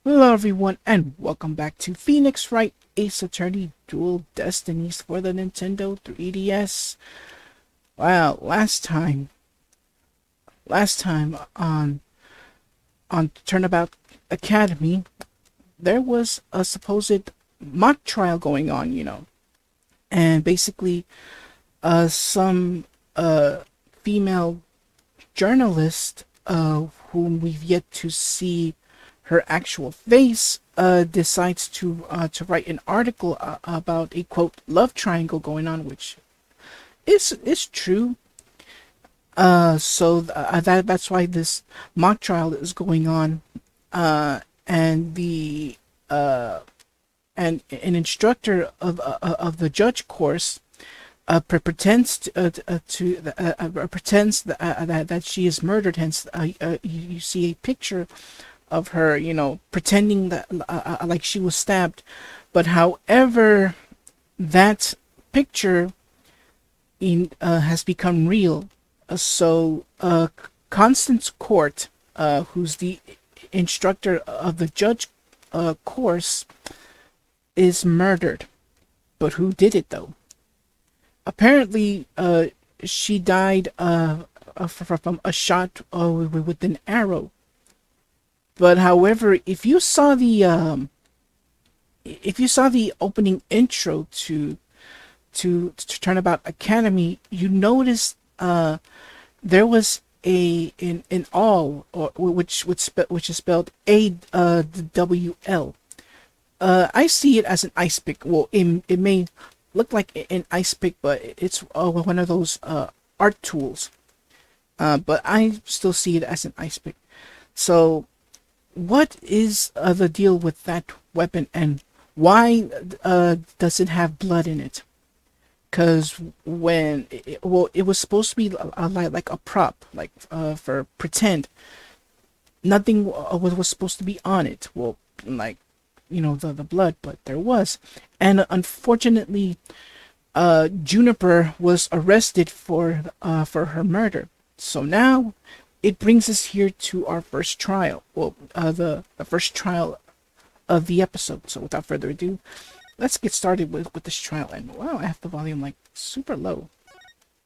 Hello everyone and welcome back to Phoenix Wright Ace Attorney Dual Destinies for the Nintendo 3DS. Wow, last time on Turnabout Academy, there was a supposed mock trial going on, and basically some female journalist whom we've yet to see her actual face decides to write an article about a quote love triangle going on, which is true. That's why this mock trial is going on, and the and an instructor of the judge course pretends that she is murdered. Hence, you see a picture of her, pretending that like she was stabbed. But however, that picture has become real. Constance Court, who's the instructor of the judge course, is murdered. But who did it though? Apparently, she died from a shot with an arrow. But however, if you saw the opening intro to Turnabout Academy, you noticed there was an all, or which is spelled AWL. I see it as an ice pick. Well, it may look like an ice pick, but it's one of those art tools. But I still see it as an ice pick. So what is the deal with that weapon, and why does it have blood in it? Because it was supposed to be like a prop, like for pretend. Nothing was supposed to be on it. Well, like the blood, but there was, and unfortunately, Juniper was arrested for her murder. So now it brings us here to our first trial. Well, the first trial of the episode. So without further ado, let's get started with this trial. And wow, I have the volume like super low.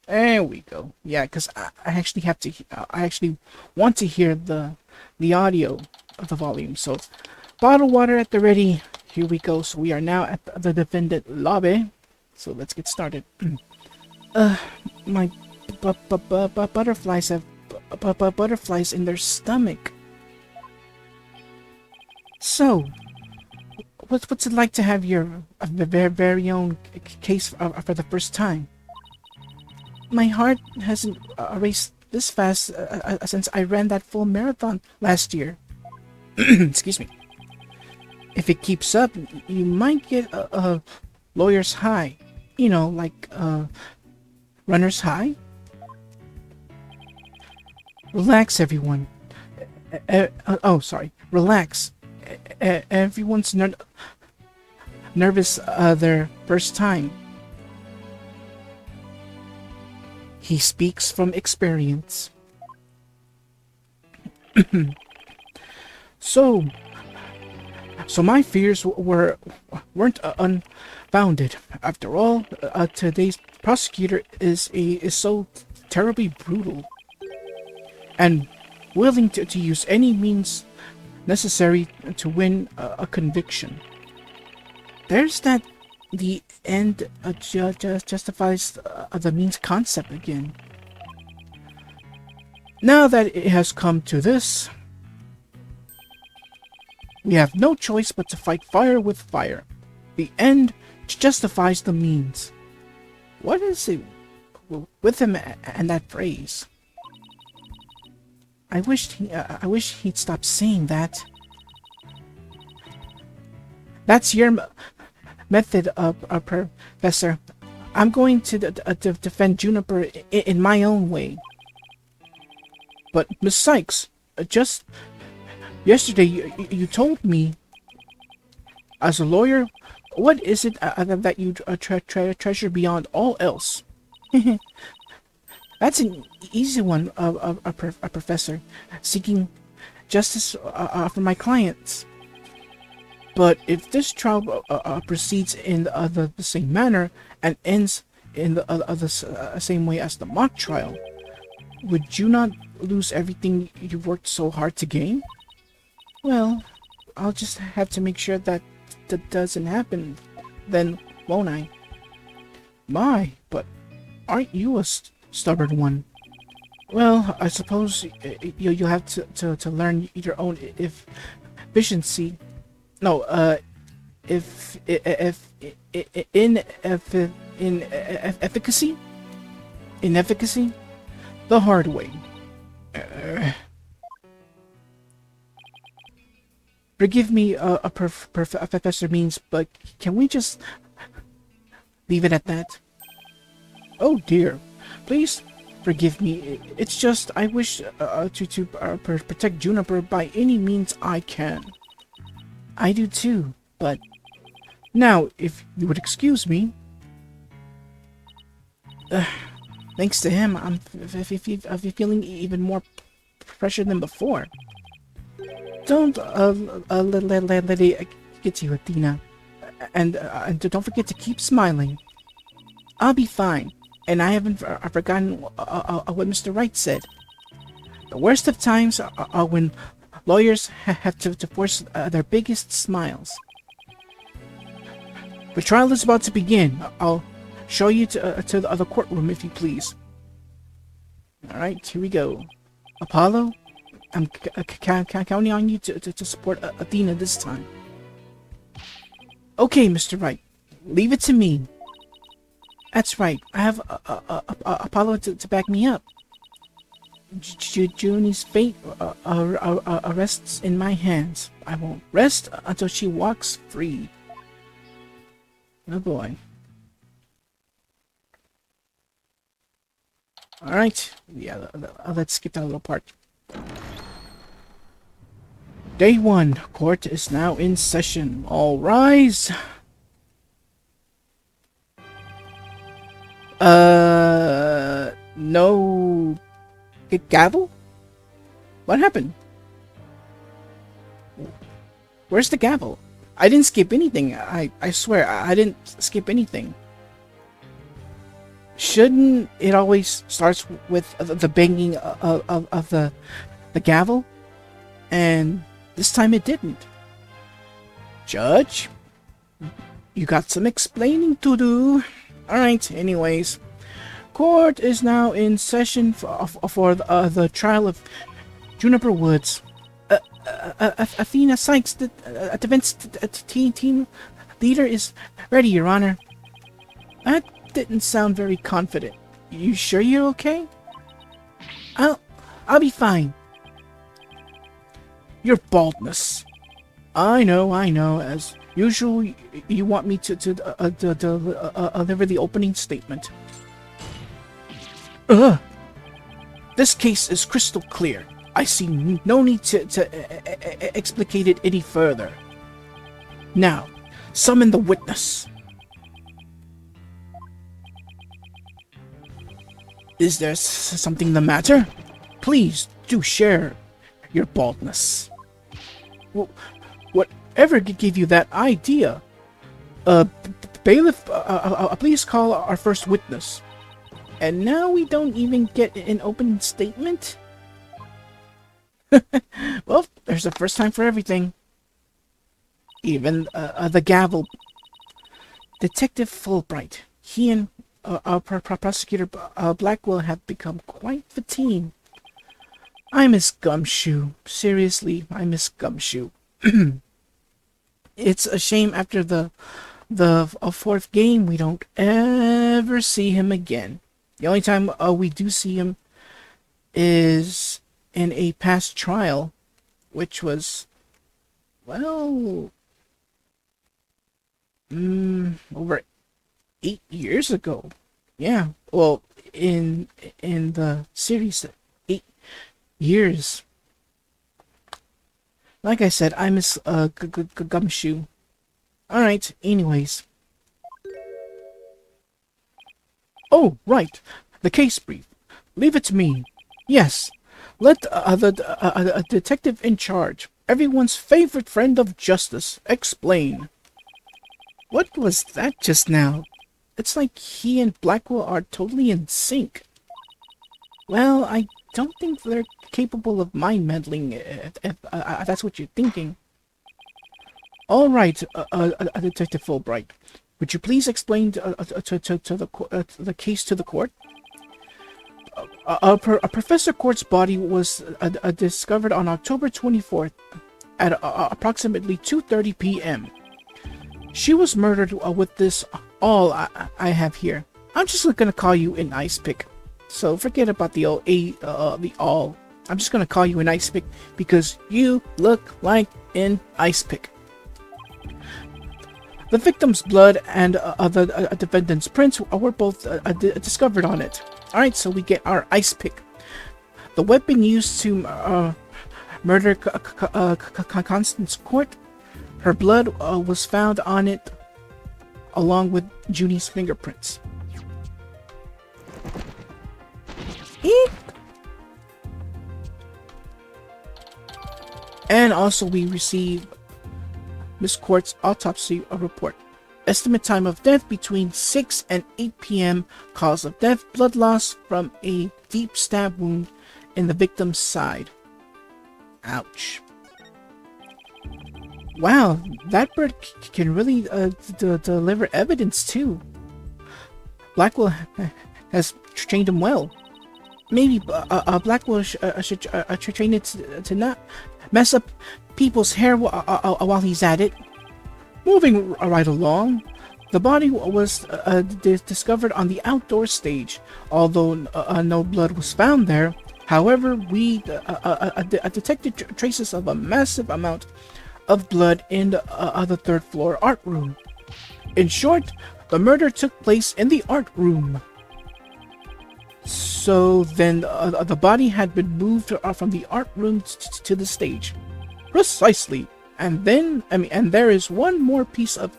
There we go. Yeah, because I actually have to. I actually want to hear the audio of the volume. So bottled water at the ready. Here we go. So we are now at the defendant lobby. So let's get started. My butterflies have butterflies in their stomach. So, what's it like to have your very own case for the first time? My heart hasn't raced this fast since I ran that full marathon last year. Excuse me. If it keeps up, you might get a lawyer's high. Like runner's high. Relax, everyone. Sorry. Relax. Everyone's nervous their first time. He speaks from experience. So, my fears weren't unfounded. After all, today's prosecutor is so terribly brutal and willing to use any means necessary to win a conviction. There's that the end justifies the means concept again. Now that it has come to this, we have no choice but to fight fire with fire. The end justifies the means. What is it with him and that phrase? I wish he'd stop saying that. That's your method, Professor. I'm going to defend Juniper in my own way. But Miss Sykes, just yesterday you told me, as a lawyer, what is it that you treasure beyond all else? That's an easy one, a professor. Seeking justice for my clients. But if this trial proceeds in the same manner and ends in the same way as the mock trial, would you not lose everything you've worked so hard to gain? Well, I'll just have to make sure that that doesn't happen, then, won't I? My, but aren't you a stubborn one? Well, I suppose you'll have to learn your own efficiency. No, if in efficacy, the hard way. Uh, Forgive me, Professor Means, but can we just leave it at that? Oh dear, please forgive me. It's just I wish to protect Juniper by any means I can. I do too, but now, if you would excuse me. Thanks to him, I'm feeling even more pressure than before. Don't let it get to you, Athena. And don't forget to keep smiling. I'll be fine. And I haven't forgotten what Mr. Wright said. The worst of times are when lawyers have to force their biggest smiles. The trial is about to begin. I'll show you to the other courtroom if you please. Alright, here we go. Apollo, I'm counting on you to support Athena this time. Okay, Mr. Wright, leave it to me. That's right, I have Apollo to back me up. Junie's fate rests in my hands. I won't rest until she walks free. Oh boy. Alright, yeah, let's skip that little part. Day 1, court is now in session. All rise. No gavel? What happened? Where's the gavel? I didn't skip anything. I swear, I didn't skip anything. Shouldn't it always starts with the banging of the gavel? And this time it didn't. Judge, you got some explaining to do. Alright, anyways. Court is now in session for the trial of Juniper Woods. Athena Sykes, the defense team leader, is ready, Your Honor. That didn't sound very confident. You sure you're okay? I'll be fine. Your baldness. I know. As usual, you want me to deliver the opening statement. This case is crystal clear. I see no need to explicate it any further. Now, summon the witness. Is there something the matter? Please do share your baldness. Whatever gave you that idea? Bailiff, please call our first witness. And now we don't even get an opening statement? Well, there's a first time for everything. Even the gavel. Detective Fulbright. He and Prosecutor Blackwell have become quite the team. I miss Gumshoe. Seriously, I miss Gumshoe. It's a shame after the fourth game we don't ever see him again. The only time we do see him is in a past trial, which was, well, over 8 years ago. Yeah, well, in the series, 8 years. Like I said, I miss Gumshoe. Alright, anyways. Oh, right. The case brief. Leave it to me. Yes. Let the detective in charge. everyone's favorite friend of justice. Explain. What was that just now? It's like he and Blackwell are totally in sync. Well, I don't think they're capable of mind meddling, if that's what you're thinking. All right, Detective Fulbright. Would you please explain the case to the court? Professor Court's body was discovered on October 24th at approximately 2:30 p.m. She was murdered with this all I have here. I'm just gonna call you an ice pick. So forget about the all. I'm just gonna call you an ice pick because you look like an ice pick. The victim's blood and the defendant's prints were both discovered on it. Alright, so we get our ice pick. The weapon used to murder Constance Court, her blood was found on it along with Junie's fingerprints. Eek. And also we receive Miss Court's autopsy report. Estimate time of death between 6 and 8 p.m. Cause of death, blood loss from a deep stab wound in the victim's side. Ouch. Wow, that bird can really deliver evidence too. Blackwell has trained him well. Maybe Blackwell should train it to not mess up people's hair while he's at it. Moving right along, the body was discovered on the outdoor stage, although no blood was found there. However, we detected traces of a massive amount of blood in the third floor art room. In short, the murder took place in the art room. So then the body had been moved from the art room to the stage. Precisely. And then, and there is one more piece of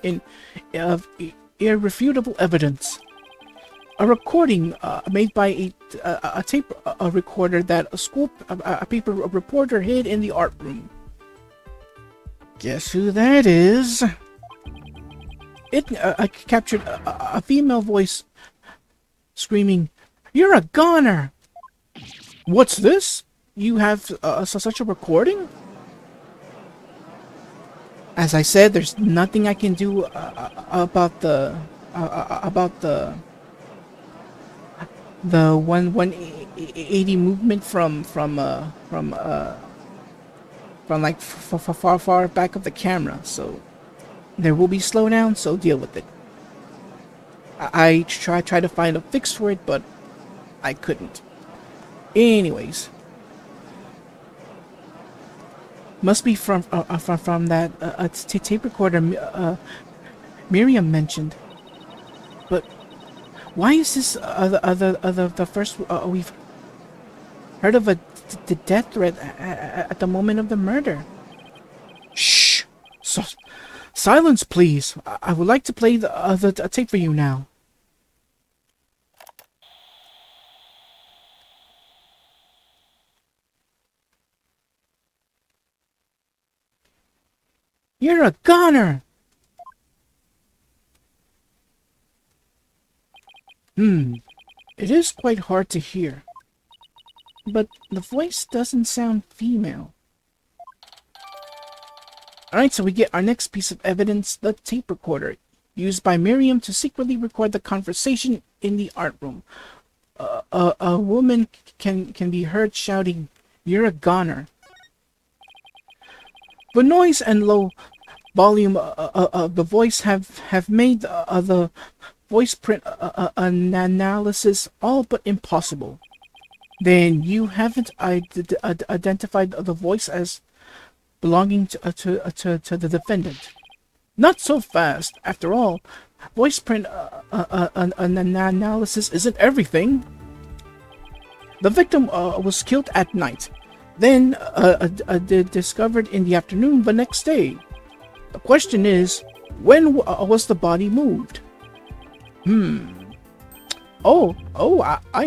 irrefutable evidence. A recording made by a tape recorder that a school paper reporter hid in the art room. Guess who that is? It captured a female voice screaming, "You're a goner!" What's this? You have such a recording? As I said, there's nothing I can do about the 180 movement from like far back of the camera. So there will be slowdown. So deal with it. I try to find a fix for it, but I couldn't. Anyways. Must be from that tape recorder Miriam mentioned. But why is this the first we've heard of the death threat at the moment of the murder? Shh! Silence, please. I would like to play the tape for you now. You're a goner! It is quite hard to hear. But the voice doesn't sound female. Alright, so we get our next piece of evidence, the tape recorder, used by Miriam to secretly record the conversation in the art room. A woman can be heard shouting, "You're a goner." The noise and low volume of the voice have made the voice print analysis all but impossible. Then you haven't identified the voice as belonging to the defendant. Not so fast. After all, voice print analysis isn't everything. The victim was killed at night, then discovered in the afternoon the next day. The question is, when was the body moved? I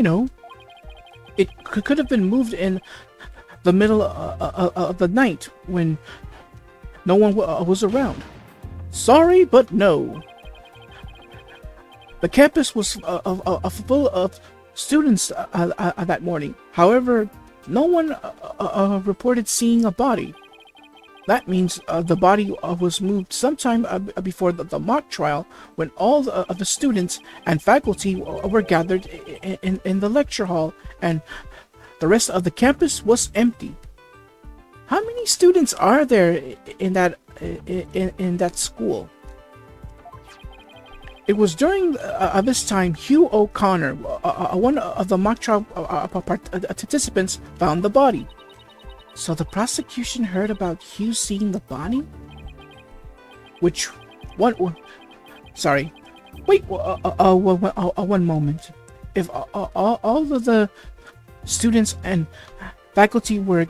know. It could have been moved in the middle of the night when no one was around. Sorry, but no. The campus was full of students that morning. However, no one reported seeing a body. That means the body was moved sometime before the mock trial, when all the students and faculty were gathered in the lecture hall, and the rest of the campus was empty. How many students are there in that school? It was during this time Hugh O'Connor, one of the mock trial participants, found the body. So the prosecution heard about Hugh seeing the body? Which one? Sorry. Wait. One moment. If all of the students and faculty were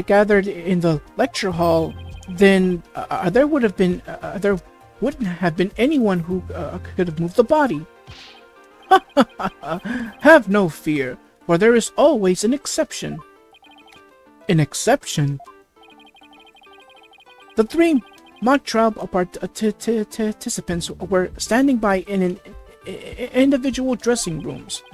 gathered in the lecture hall, then there wouldn't have been anyone who could have moved the body. Have no fear, for there is always an exception. An exception? The three mock trial participants were standing by in individual dressing rooms.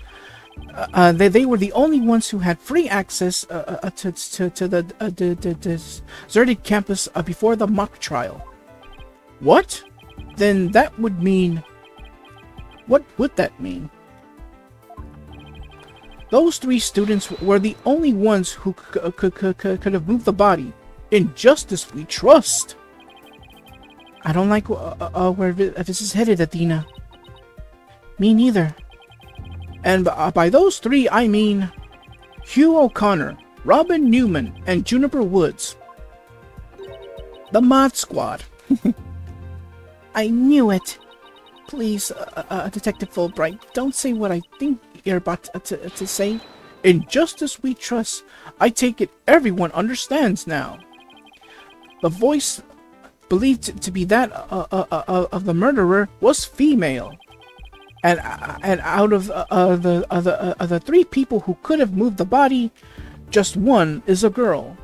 They were the only ones who had free access to the deserted campus before the mock trial. What? Then that would mean... What would that mean? Those three students were the only ones who could have moved the body. In justice we trust. I don't like where this is headed, Athena. Me neither. And by those three, I mean Hugh O'Connor, Robin Newman, and Juniper Woods. The Mod Squad. I knew it. Please, Detective Fulbright, don't say what I think you're about to say. In justice we trust. I take it everyone understands now. The voice believed to be that of the murderer was female. And out of the three people who could have moved the body, just one is a girl.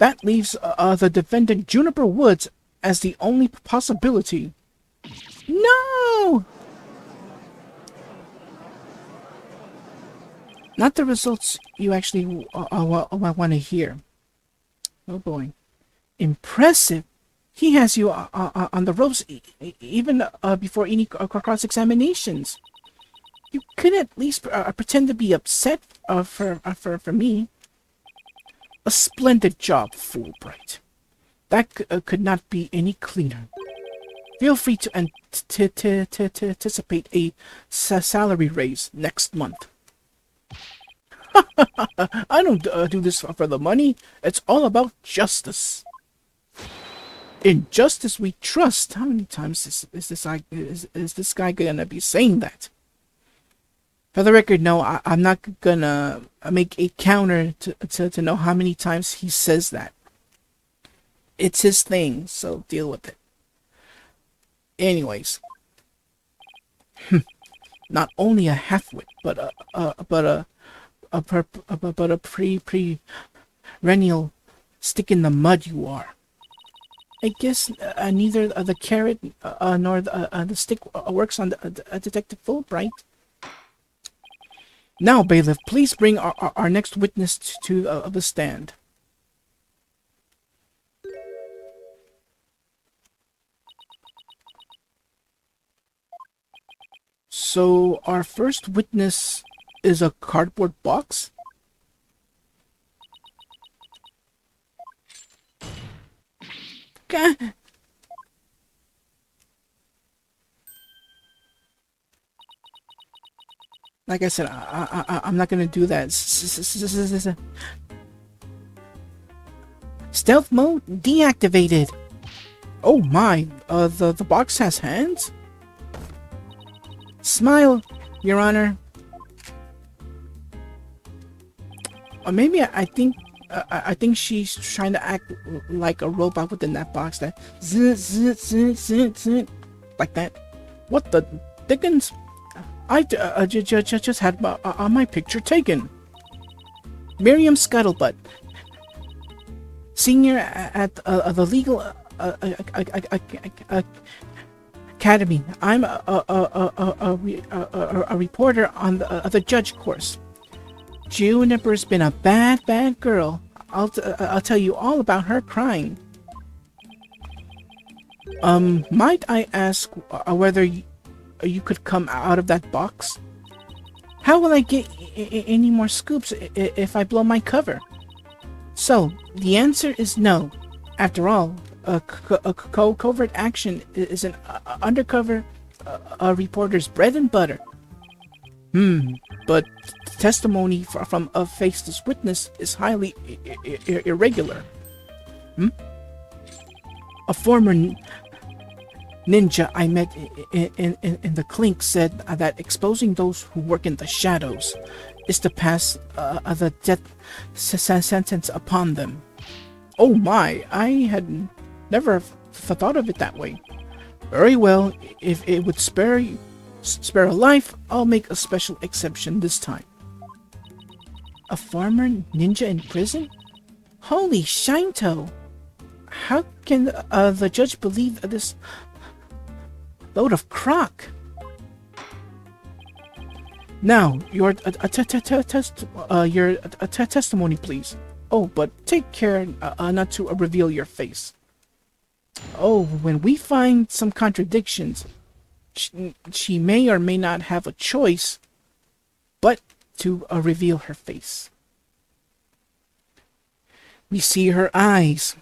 That leaves the defendant Juniper Woods as the only possibility. No! Not the results you actually want to hear. Oh boy. Impressive. He has you on the ropes even before any cross-examinations. You could at least pretend to be upset for me. A splendid job, Fulbright. That could not be any cleaner. Feel free to anticipate a salary raise next month. I don't do this for the money. It's all about justice. In justice we trust. How many times is this guy gonna be saying that? For the record, no, I'm not gonna make a counter to know how many times he says that. It's his thing, so deal with it. Anyways, not only a halfwit, but a perennial stick in the mud you are. I guess neither the carrot nor the stick works on Detective Fulbright. Now, bailiff, please bring our next witness to the stand. So, our first witness is a cardboard box? God. Like I said, I'm not gonna do that. Stealth mode deactivated. Oh my! The box has hands. Smile, Your Honor. Or maybe I think she's trying to act like a robot within that box. That like that. What the dickens? I just had my picture taken. Miriam Scuttlebutt, senior at the legal academy. I'm a reporter on the judge course. Juniper's been a bad girl. I'll tell you all about her crying. Might I ask whether you could come out of that box? How will I get any more scoops if I blow my cover? So, the answer is no. After all, covert action is an undercover reporter's bread and butter. But testimony from a faceless witness is highly irregular. A former ninja I met in the clink said that exposing those who work in the shadows is to pass the death sentence upon them. Oh my, I had never thought of it that way. Very well, if it would spare a life, I'll make a special exception this time. A former ninja in prison? Holy Shinto! How can the judge believe this load of crock? Now, your testimony, please. Oh, but take care not to reveal your face. Oh, when we find some contradictions, she may or may not have a choice but to reveal her face. We see her eyes.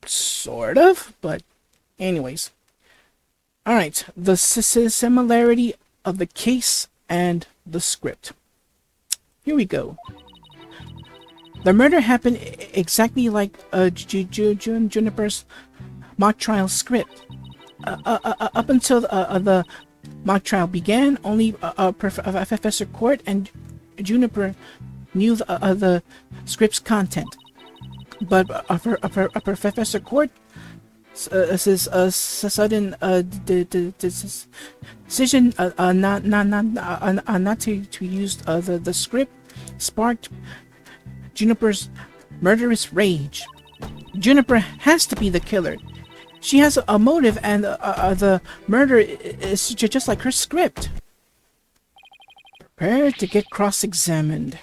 Sort of, but anyways. Alright, the similarity of the case and the script. Here we go. The murder happened exactly like Juniper's mock trial script. Up until the mock trial began, only Professor Court and Juniper knew the script's content. But Professor Court says a sudden decision not to use the script sparked Juniper's murderous rage. Juniper has to be the killer. She has a motive, and the murder is just like her script. Prepare to get cross-examined,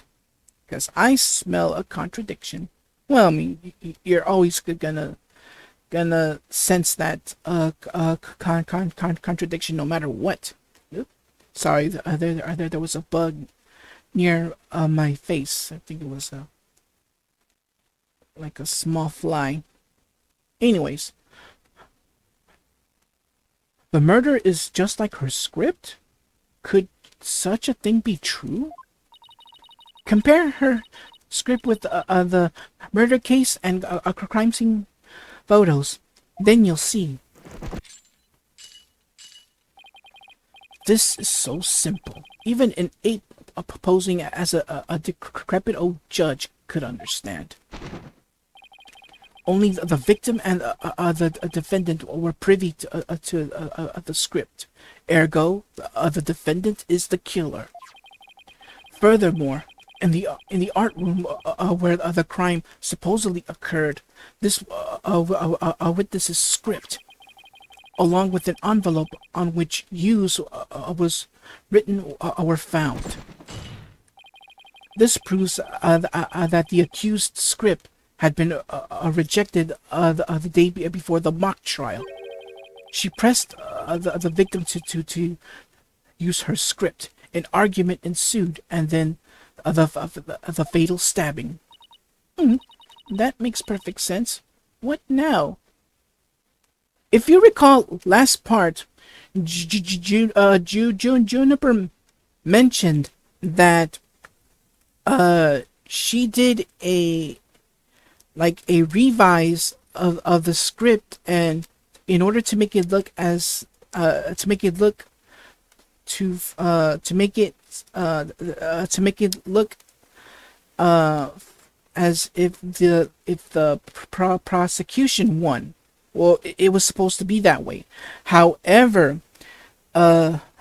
because I smell a contradiction. Well, I mean, you're always gonna sense that contradiction no matter what. Oops. Sorry, there was a bug near my face. I think it was like a small fly. Anyways, the murder is just like her script? Could such a thing be true? Compare her script with the murder case and crime scene photos. Then you'll see. This is so simple. Even an ape posing as a decrepit old judge could understand. Only the victim and the defendant were privy to the script. Ergo, the defendant is the killer. Furthermore, in the art room where the crime supposedly occurred, this witness's script, along with an envelope on which "use" was written, were found. This proves that the accused script had been rejected the day before the mock trial. She pressed the victim to use her script. An argument ensued, and then the fatal stabbing. That makes perfect sense. What now? If you recall last part, Juniper mentioned that she did a revise of the script, and in order to make it look as to make it look as if the prosecution won. Well, it was supposed to be that way. However,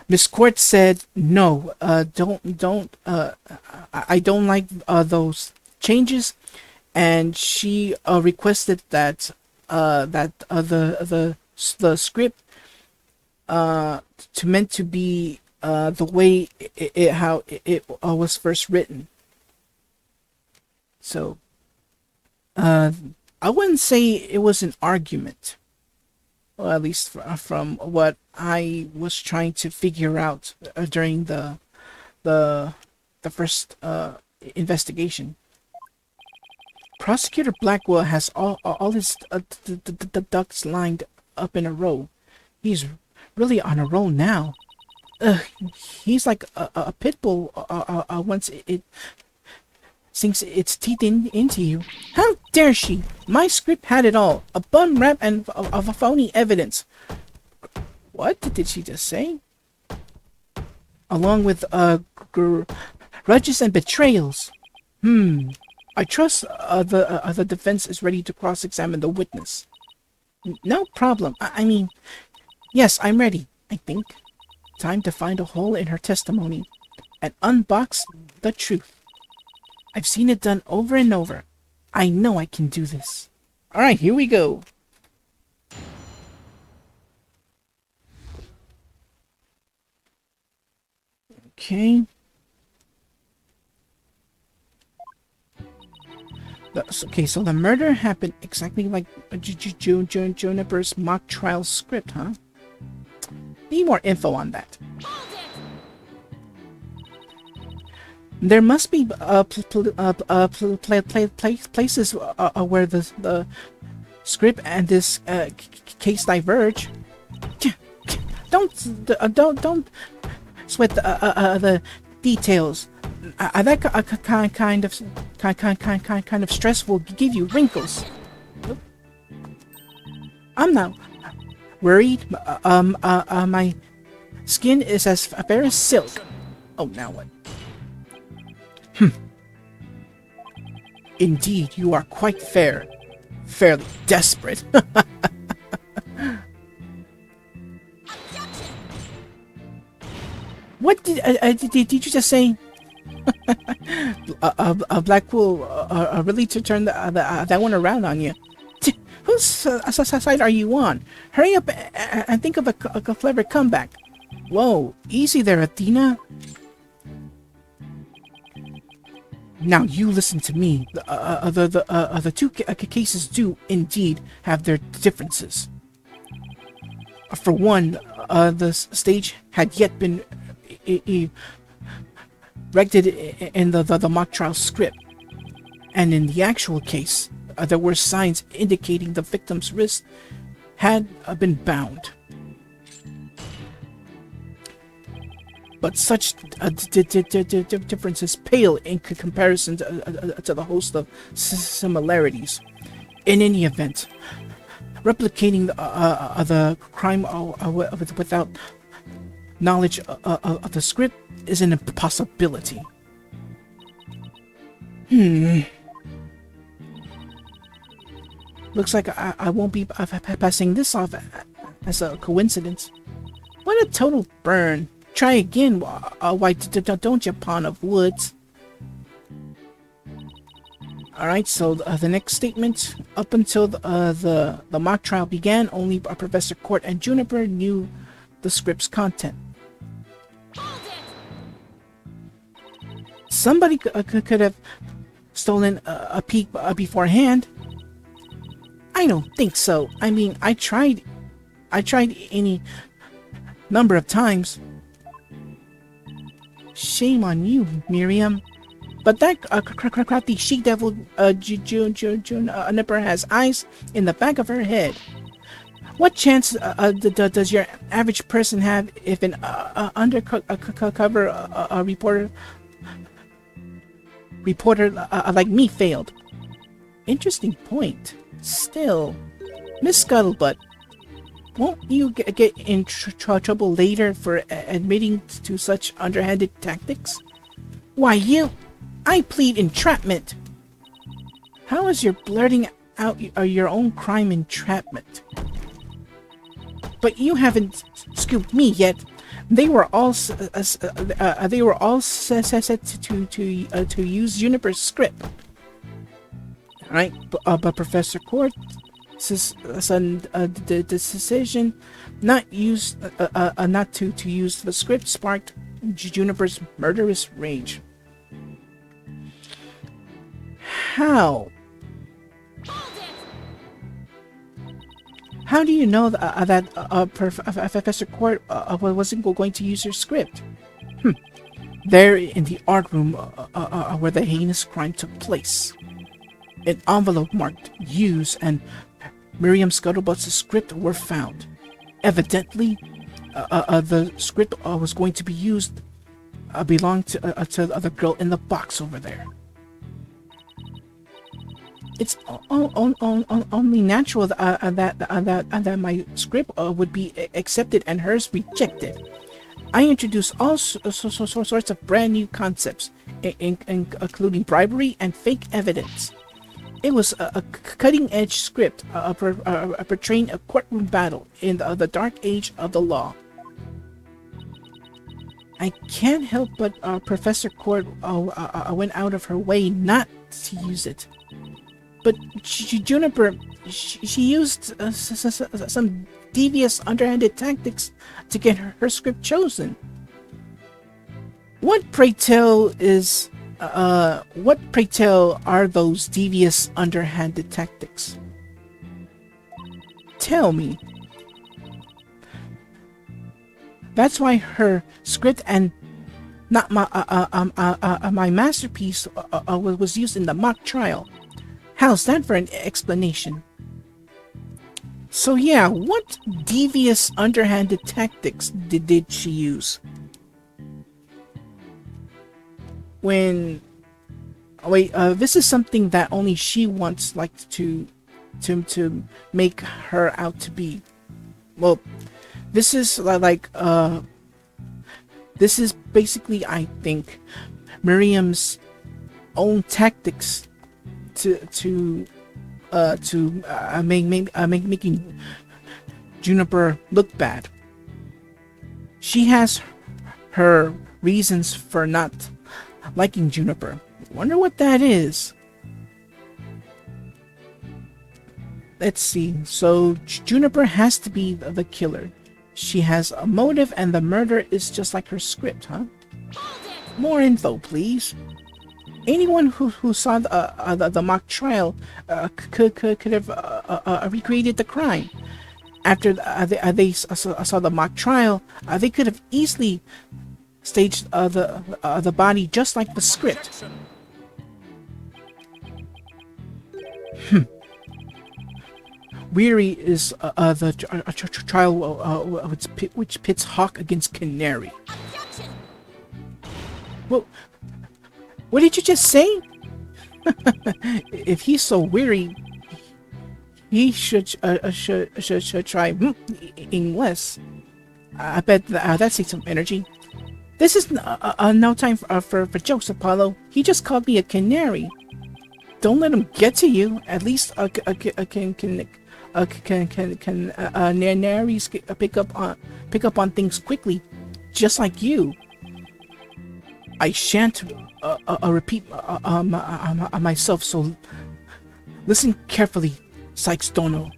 Miss Court said no. Don't. I don't like those changes, and she requested that the script to meant to be the way it was first written. So I wouldn't say it was an argument, or at least from what I was trying to figure out during the first investigation. Prosecutor Blackwell has all his the ducks lined up in a row. He's really on a roll now. He's like a pit bull once it sinks its teeth into you. How dare she? My script had it all. A bum rap and of a phony evidence. What did she just say? Along with grudges and betrayals. I trust the defense is ready to cross-examine the witness. No problem. I mean, yes, I'm ready, I think. Time to find a hole in her testimony and unbox the truth. I've seen it done over and over. I know I can do this. Alright, here we go. Okay. Okay, so the murder happened exactly like Juniper's mock trial script, huh? Need more info on that. There must be places where the script and this case diverge. Don't sweat the details. That kind of stress will give you wrinkles. I'm not worried. My skin is as fair as silk. Oh, now what? Indeed, you are quite fair. Fairly desperate. What did you just say? Blackpool really to turn that one around on you. Whose side are you on? Hurry up and think of a clever comeback. Whoa, easy there, Athena. Now you listen to me. The two cases do indeed have their differences. For one, the stage had yet been erected in the mock trial script, and in the actual case, there were signs indicating the victim's wrist had been bound. But such differences pale in comparison to the host of similarities. In any event, replicating the crime without knowledge of the script is an impossibility. Looks like I won't be passing this off as a coincidence. What a total burn. Try again, why don't you, pawn of woods? Alright, so the next statement. Up until the mock trial began, only Professor Court and Juniper knew the script's content. Somebody could have stolen a peek beforehand. I don't think so. I mean, I tried any number of times. Shame on you, Miriam. But that crafty she-devil Juniper has eyes in the back of her head. What chance does your average person have if an undercover reporter like me failed? Interesting point. Still, Miss Scuttlebutt, won't you get in trouble later for admitting to such underhanded tactics? Why, I plead entrapment. How is your blurting out your own crime entrapment? But you haven't scooped me yet. They were all set to use Juniper's script, right? But Professor Court the decision not to use the script sparked Juniper's murderous rage. How? How do you know that Professor Court wasn't going to use her script? There in the art room where the heinous crime took place, an envelope marked "Use" and Miriam Scuttlebutt's script were found. Evidently, the script was going to be used belonged to the girl in the box over there. It's only natural that my script would be accepted and hers rejected. I introduced all sorts of brand new concepts, including bribery and fake evidence. It was a cutting-edge script portraying a courtroom battle in the dark age of the law. I can't help but Professor Court went out of her way not to use it. But Juniper, she used some devious, underhanded tactics to get her script chosen. What, pray tell, are those devious, underhanded tactics? Tell me. That's why her script and not my masterpiece was used in the mock trial. How's that for an explanation? So yeah, what devious, underhanded tactics did she use? This is something that only she wants, like, to make her out to be. Well, this is this is basically, I think, Miriam's own tactics to making Juniper look bad. She has her reasons for not liking Juniper. Wonder what that is. Let's see. So Juniper has to be the killer. She has a motive, and the murder is just like her script, huh? More info, please. Anyone who saw the mock trial could have recreated the crime. After they saw the mock trial, they could have easily staged the body just like the script. Weary is the trial which pits Hawk against Canary. Well, what did you just say? If he's so weary, he should try English. I bet that takes some energy. This is no time for jokes, Apollo. He just called me a canary. Don't let him get to you. At least canaries pick up on things quickly, just like you. I shan't repeat myself, so listen carefully, Sykes Dono.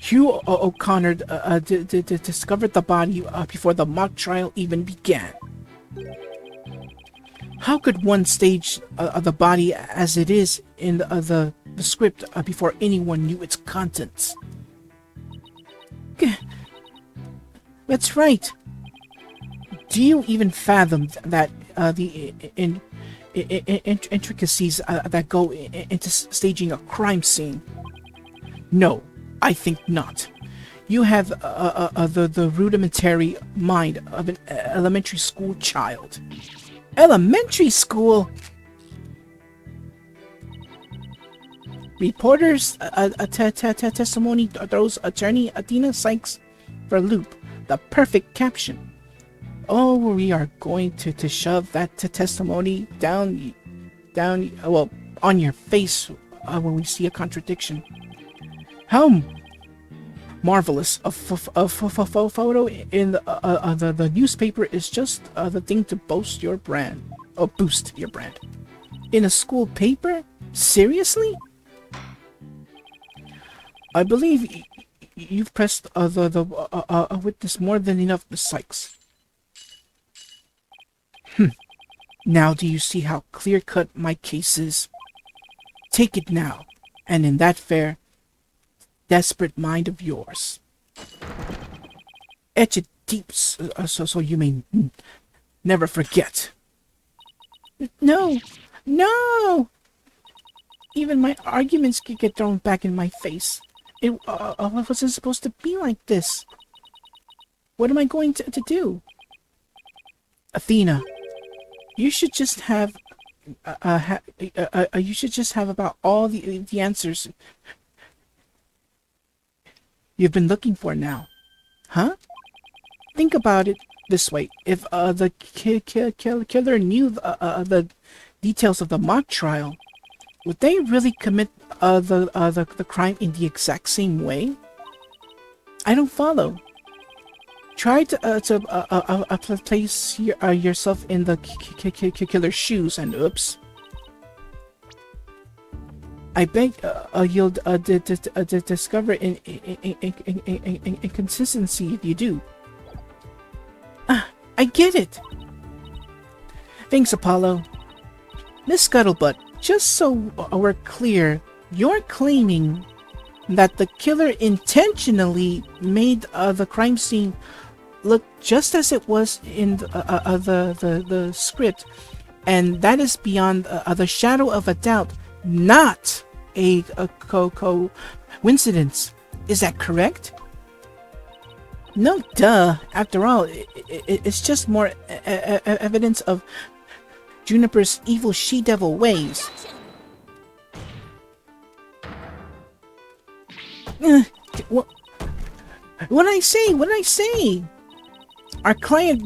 Hugh O'Connor discovered the body before the mock trial even began. How could one stage the body as it is in the script before anyone knew its contents? That's right. Do you even fathom that the intricacies that go into staging a crime scene? No, I think not. You have the rudimentary mind of an elementary school child. Elementary school? Reporters' testimony throws attorney Athena Sykes for a loop. The perfect caption. Oh, we are going to shove that testimony down, well, on your face when we see a contradiction. marvelous. A photo in the newspaper is just the thing to boast your brand. Or boost your brand. In a school paper? Seriously? I believe you've pressed the witness more than enough, Miss Sykes. Now do you see how clear-cut my case is? Take it now, and in that fair, desperate mind of yours. Etch it deep so you may never forget. No! No! Even my arguments could get thrown back in my face. It wasn't supposed to be like this. What am I going to do? Athena, you should just have you should just have about all the answers you've been looking for now. Huh? Think about it this way. If the killer knew the details of the mock trial, would they really commit the crime in the exact same way? I don't follow. Try to place yourself in the killer's shoes, and oops. I beg you'll discover an inconsistency if you do. I get it. Thanks, Apollo. Miss Scuttlebutt, just so we're clear, you're claiming that the killer intentionally made the crime scene look just as it was in the script, and that is beyond the shadow of a doubt not a coincidence. Is that correct? No, duh. After all, it's just more evidence of Juniper's evil she-devil ways. What did I say? What did I say? Our client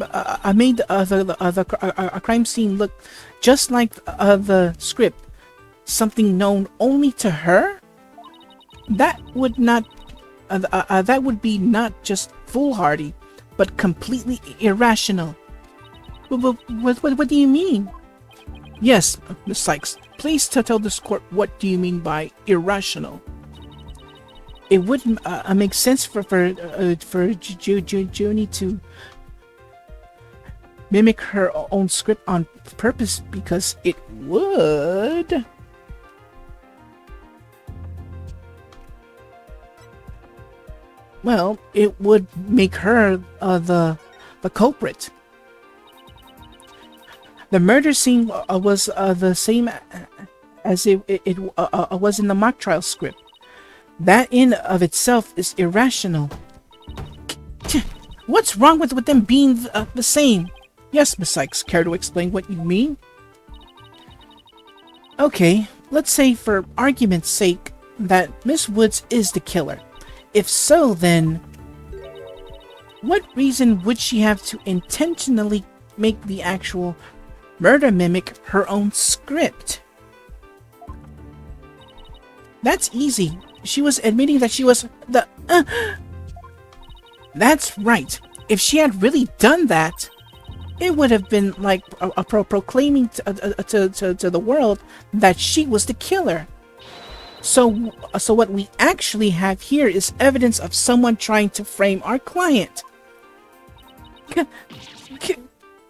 made the crime scene look just like the script. Something known only to her? That would not. That would be not just foolhardy, but completely irrational. What do you mean? Yes, Miss Sykes. Please tell this court what do you mean by irrational. It wouldn't make sense for Junie to mimic her own script on purpose, because it would. Well, it would make her the culprit. The murder scene was the same as it was in the mock trial script. That in of itself is irrational. What's wrong with them being the same? Yes, Miss Sykes, care to explain what you mean? Okay, let's say for argument's sake that Miss Woods is the killer. If so, then what reason would she have to intentionally make the actual murder mimic her own script? That's easy. She was admitting that she was the... That's right. If she had really done that, it would have been like proclaiming to the world that she was the killer. So what we actually have here is evidence of someone trying to frame our client.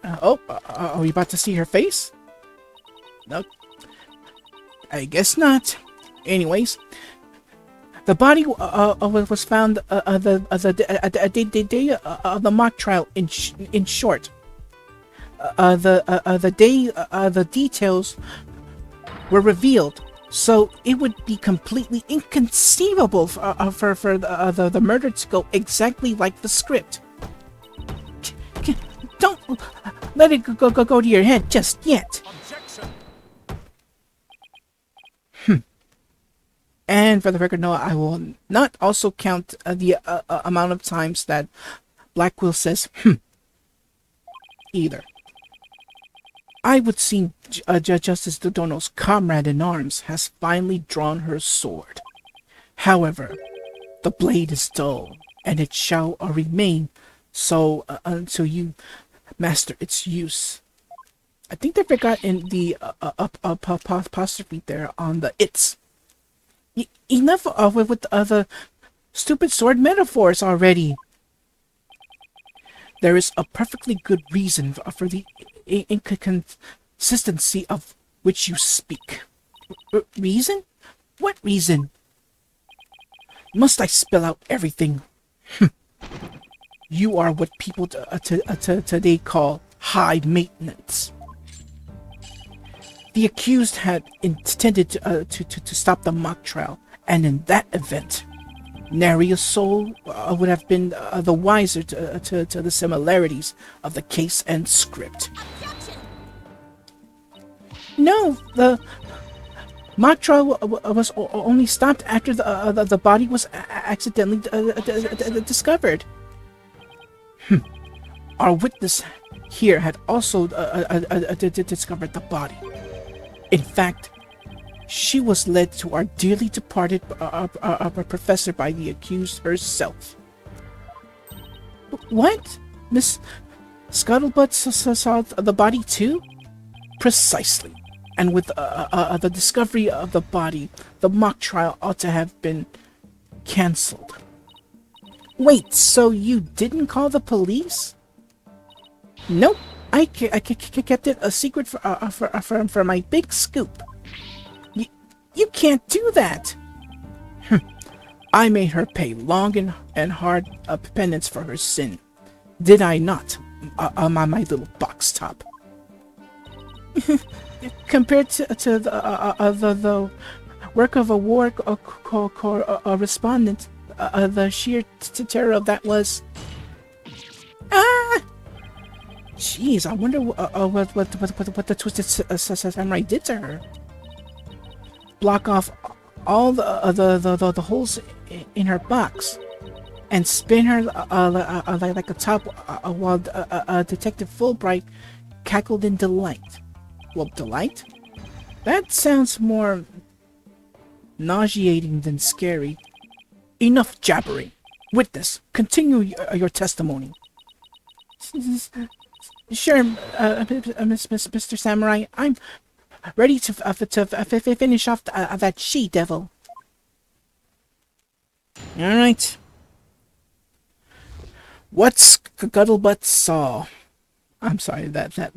Are we about to see her face? No, I guess not. Anyways, the body was found the day of the mock trial. In short, the day the details were revealed. So it would be completely inconceivable for the murder to go exactly like the script. Don't let it go to your head just yet. And for the record, no, I will not also count the amount of times that Blackwell says either. I would seem Justice Dodono's comrade in arms has finally drawn her sword. However, The blade is dull, and it shall remain so until you master its use. I think they forgot in the apostrophe there on the it's. Enough with the other stupid sword metaphors already. There is a perfectly good reason for the inconsistency of which you speak. Reason? What reason? Must I spell out everything? You are what people today call high maintenance. The accused had intended to stop the mock trial, and in that event, nary a soul would have been the wiser to the similarities of the case and script. No, the mock trial was only stopped after the body was accidentally discovered. Our witness here had also discovered the body. In fact, she was led to our dearly departed professor by the accused herself. What? Miss Scuttlebutt saw the body too? Precisely. And with the discovery of the body, the mock trial ought to have been cancelled. Wait, so you didn't call the police? Nope. I kept it a secret for my big scoop. You can't do that. I made her pay long and hard penance for her sin. Did I not, my little box top? Compared to the work of a war correspondent, the sheer terror of that was... Ah! Jeez, I wonder what the Twisted Samurai did to her. Block off all the holes in her box and spin her like a top while Detective Fulbright cackled in delight. Well, delight? That sounds more nauseating than scary. Enough jabbering. Witness, continue your testimony. Sure, Mr. Samurai. I'm ready to finish off that she-devil. Alright. What Scuttlebutt saw. I'm sorry, that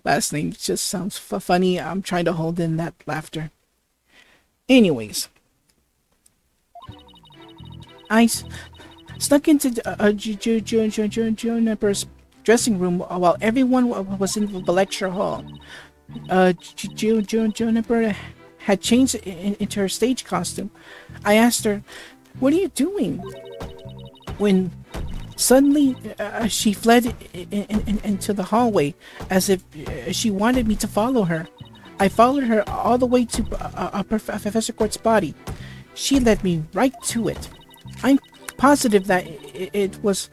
last name just sounds funny. I'm trying to hold in that laughter. Anyways. I snuck into Juniper's dressing room while everyone was in the lecture hall. Juniper had changed into her stage costume. I asked her, "What are you doing?" When suddenly she fled into the hallway as if she wanted me to follow her. I followed her all the way to Professor Court's body. She led me right to it. I'm positive that it was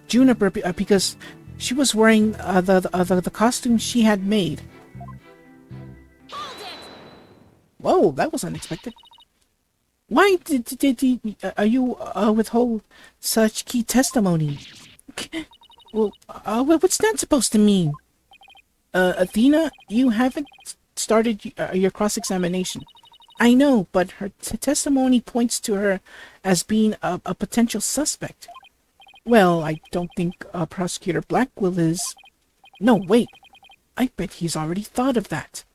Juniper because she was wearing the costume she had made. Whoa, that was unexpected. Why did you withhold such key testimony? Well, what's that supposed to mean? Athena, you haven't started your cross-examination. I know, but her testimony points to her as being a potential suspect. Well, I don't think Prosecutor Blackwell is... No, wait. I bet he's already thought of that.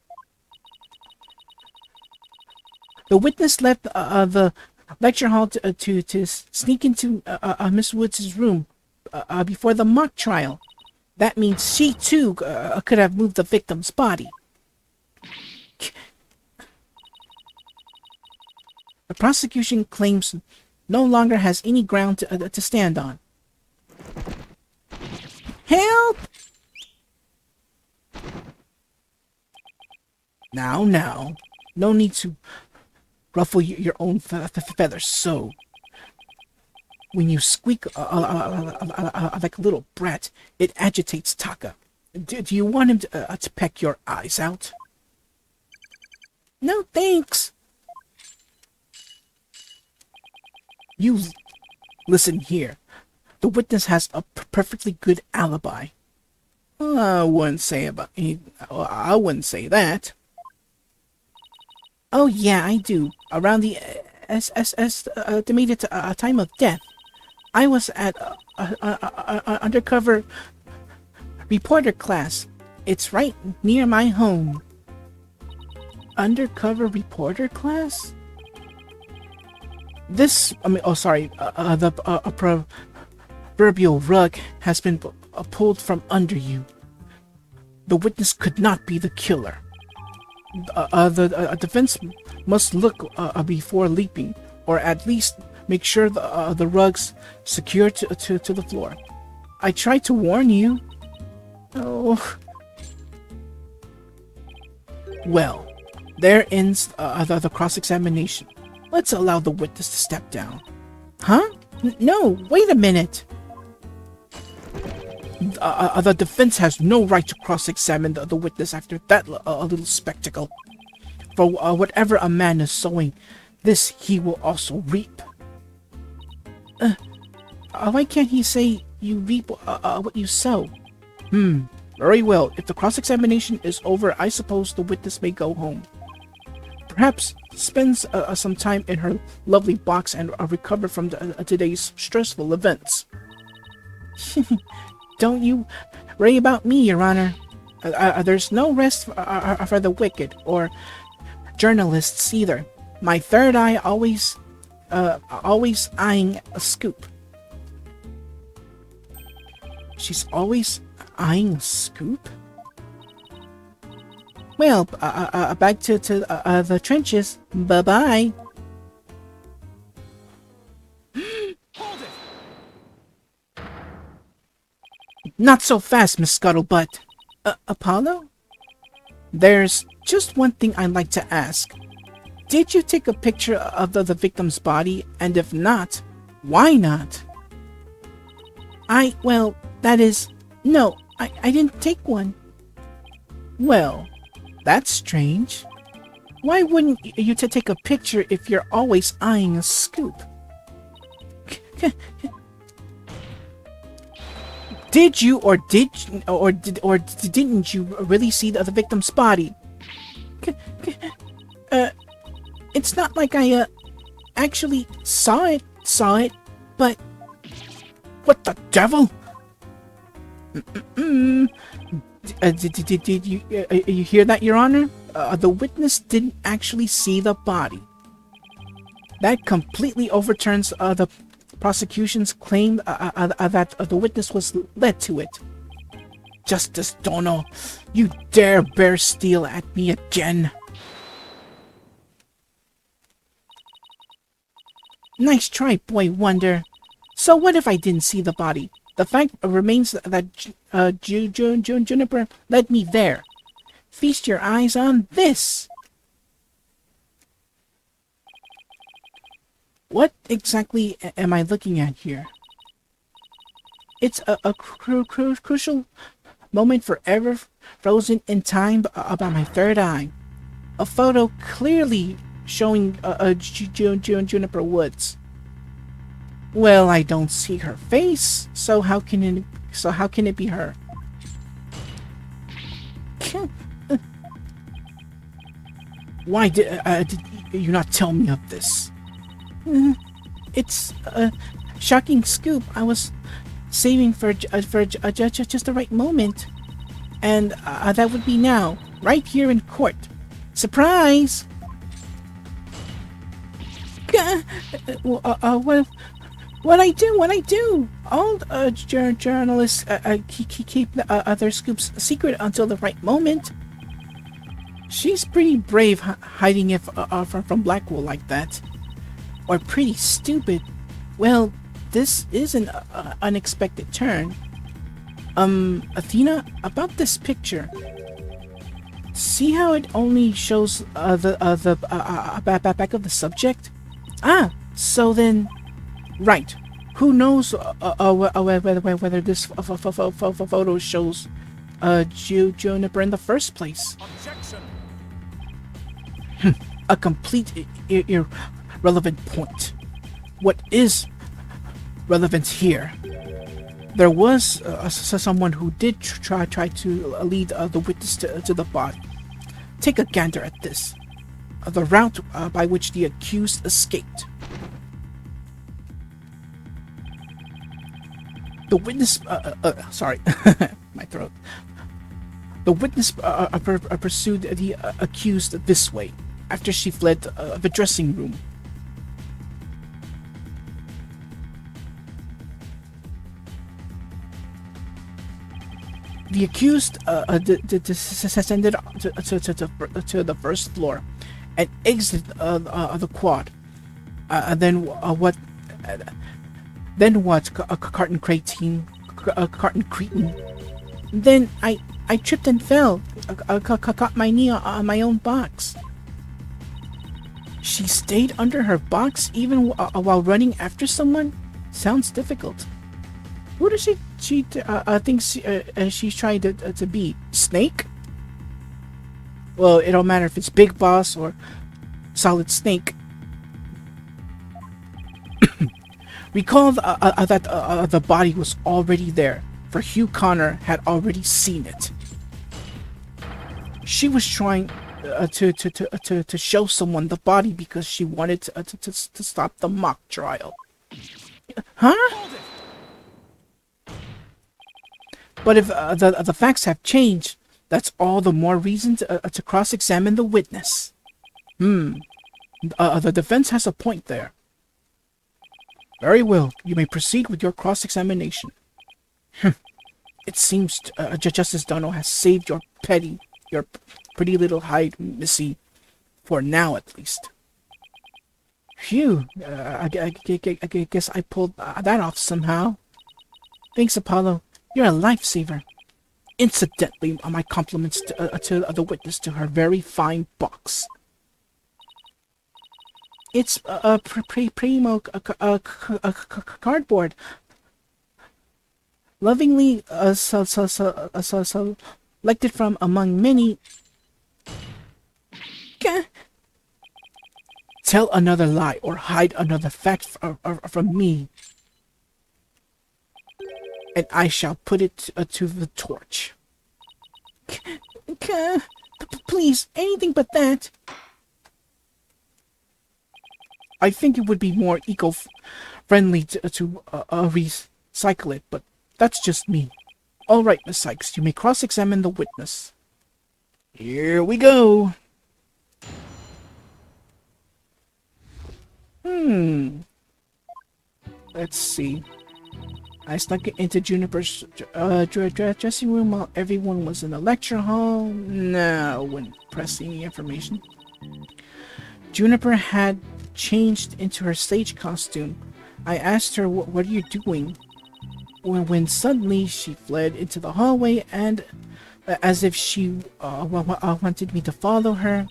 The witness left the lecture hall to sneak into Miss Woods' room before the mock trial. That means she, too, could have moved the victim's body. The prosecution claims no longer has any ground to stand on. Help! Now, no need to ruffle your own feathers so. When you squeak like a little brat, it agitates Taka. Do you want him to peck your eyes out? No, thanks. You listen here. The witness has a perfectly good alibi. I wouldn't say I wouldn't say that. Oh yeah, I do. Around the estimated time of death, I was at undercover reporter class. It's right near my home. Undercover reporter class? The proverbial rug has been pulled from under you. The witness could not be the killer. The defense must look before leaping, or at least make sure the rug's secured to the floor. I tried to warn you. Oh. Well, there ends the cross-examination. Let's allow the witness to step down. Huh? No, wait a minute. The defense has no right to cross-examine the witness after that little spectacle. For whatever a man is sowing, this he will also reap. Why can't he say you reap what you sow? Very well. If the cross-examination is over, I suppose the witness may go home. Perhaps spends some time in her lovely box and recover from today's stressful events. Don't you worry about me, Your Honor. There's no rest for the wicked, or journalists either. My third eye always eyeing a scoop. She's always eyeing a scoop? Well, back to the trenches. Bye-bye. Hold it! Not so fast, Miss Scuttlebutt. Apollo? There's just one thing I'd like to ask. Did you take a picture of the victim's body? And if not, why not? Well, that is... No, I didn't take one. Well, that's strange. Why wouldn't you take a picture if you're always eyeing a scoop? Did you or didn't you really see the victim's body? It's not like I actually saw it, but what the devil? Did you hear that, Your Honor? The witness didn't actually see the body. That completely overturns the prosecution's claim that the witness was led to it. Justice Dono, you dare bear steel at me again. Nice try, Boy Wonder. So what if I didn't see the body? The fact remains that Juniper led me there. Feast your eyes on this. What exactly am I looking at here? It's a crucial moment forever frozen in time about my third eye. A photo clearly showing Juniper Woods. Well, I don't see her face, so how can it be her? Why did you not tell me of this? It's a shocking scoop. I was saving for just the right moment, and that would be now, right here in court. Surprise! What I do? All journalists keep their scoops secret until the right moment. She's pretty brave hiding it from Blackwell like that. Or pretty stupid. Well, this is an unexpected turn. Athena, about this picture. See how it only shows the back of the subject? Ah, so then... Right. Who knows whether this photo shows Juniper in the first place? Objection! A complete irrelevant point. what is relevant here. There was someone who did try to lead the witness to the body. Take a gander at this. The route by which the accused escaped. The witness, sorry, my throat. The witness pursued the accused this way after she fled the dressing room. The accused descended to the first floor and exited the quad. Then what? Then what? Carton cretin. Carton cretin. Then I tripped and fell. Caught my knee on my own box. She stayed under her box even while running after someone? Sounds difficult. Who does she thinks she's trying to be? Snake? Well, it don't matter if it's Big Boss or Solid Snake. Recall that the body was already there, for Hugh Connor had already seen it. She was trying to show someone the body because she wanted to stop the mock trial. Huh? But if the facts have changed, that's all the more reason to cross-examine the witness. The defense has a point there. Very well, you may proceed with your cross-examination. It seems Justice Dono has saved your pretty little hide, Missy, for now at least. Phew, I guess I pulled that off somehow. Thanks, Apollo. You're a lifesaver. Incidentally, my compliments to the witness to her very fine box. It's primo cardboard. Lovingly selected from among many. Tell another lie or hide another fact from me, and I shall put it to the torch. Please, anything but that. I think it would be more eco-friendly to recycle it, but that's just me. All right, Miss Sykes, you may cross-examine the witness. Here we go. Let's see. I snuck into Juniper's dressing room while everyone was in the lecture hall. No, wouldn't press any information. Juniper had changed into her stage costume. I asked her, what are you doing? When suddenly she fled into the hallway and, as if she wanted me to follow her,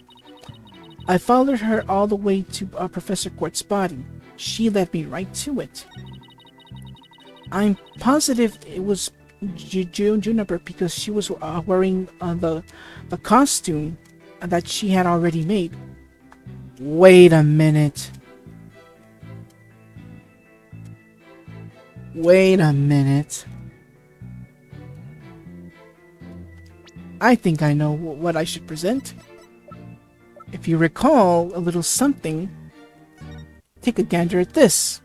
I followed her all the way to Professor Quartz's body. She led me right to it. I'm positive it was Juniper because she was wearing the costume that she had already made. Wait a minute. Wait a minute. I think I know what I should present. If you recall a little something, take a gander at this.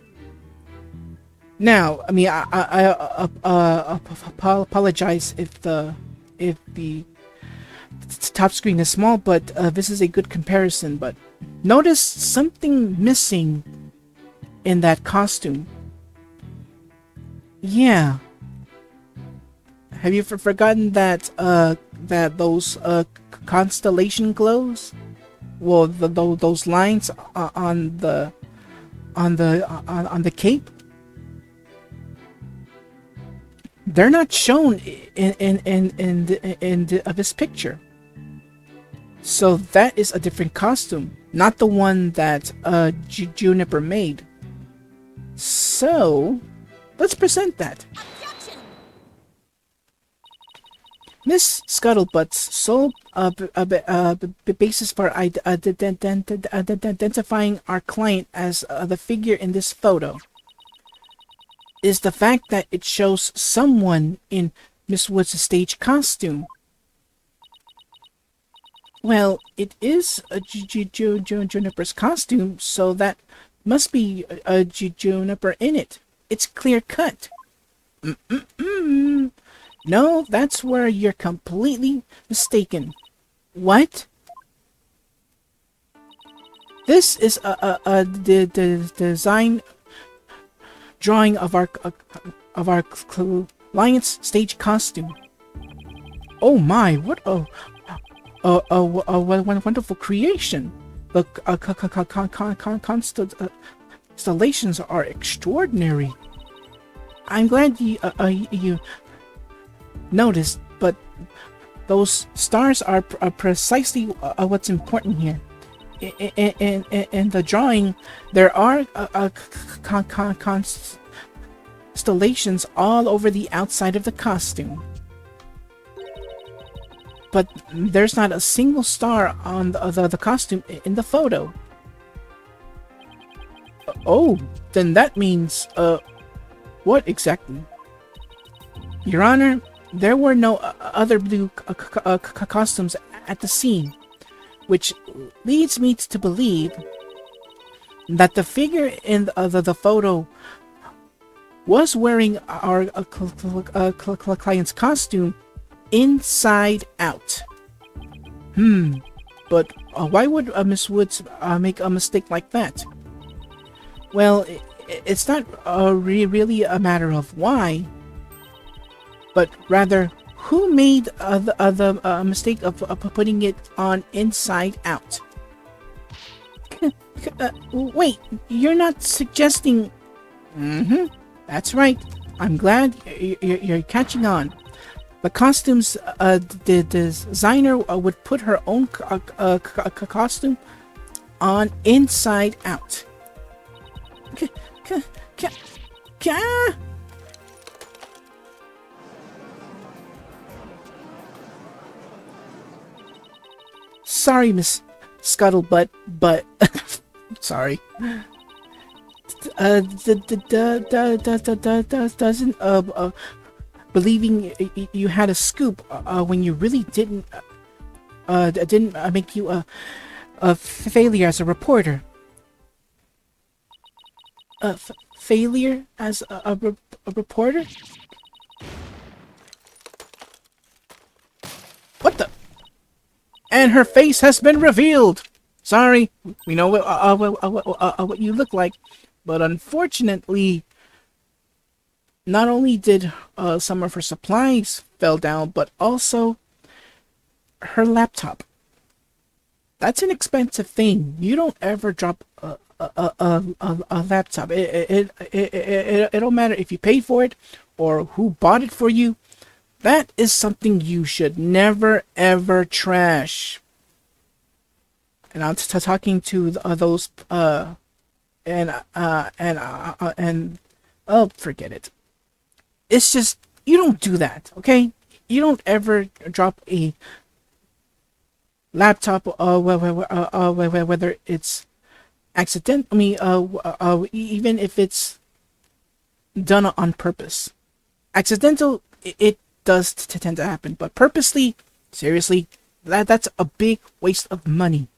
Now, I mean, I apologize if the top screen is small, but this is a good comparison. But notice something missing in that costume. Yeah. Have you forgotten that that those constellation glows? Well, those lines on the cape. They're not shown in this picture. So that is a different costume, not the one that Juniper made. So let's present that. Objection! Miss Scuttlebutt's sole basis for identifying our client as the figure in this photo is the fact that it shows someone in Miss Woods' stage costume. Well, it is a Juniper's costume, so that must be a Juniper in it. It's clear cut. No, that's where you're completely mistaken. What? This is the design drawing of our client's stage costume. Oh my! What a wonderful creation! The constellations are extraordinary. I'm glad you noticed, but those stars are precisely what's important here. In the drawing, there are constellations all over the outside of the costume. But there's not a single star on the costume in the photo. Oh, then that means, what exactly? Your Honor, there were no other blue costumes at the scene, which leads me to believe that the figure in the photo was wearing our client's costume inside out. But why would Miss Woods make a mistake like that? Well, it's not really a matter of why, but rather who made the mistake of putting it on inside out. Wait, you're not suggesting... That's right. I'm glad you're catching on. The costumes, the designer would put her own costume on inside out. Sorry, Miss Scuttlebutt, but sorry. Doesn't believing you had a scoop when you really didn't make you a failure as a reporter. Failure as a reporter? What the? And her face has been revealed! Sorry, we know what you look like, but unfortunately, not only did some of her supplies fell down, but also her laptop. That's an expensive thing. You don't ever drop a laptop. It don't matter if you paid for it or who bought it for you. That is something you should never ever trash. And I'm talking to those and oh, forget it. It's just, you don't do that, okay? You don't ever drop a laptop, whether it's accident. I mean, even if it's done on purpose. Accidental, it does tend to happen, but purposely, seriously, that's a big waste of money.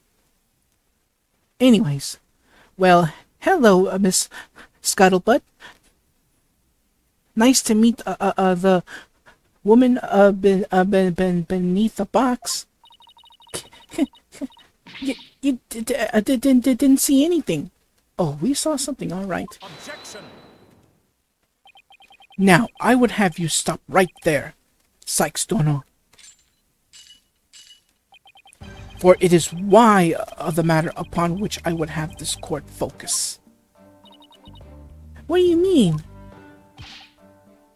Anyways, well, hello, Miss Scuttlebutt. Nice to meet the woman beneath the box. You didn't see anything. Oh, we saw something, all right. Objection! Now, I would have you stop right there, Sykes Dono. For it is why of the matter upon which I would have this court focus. What do you mean?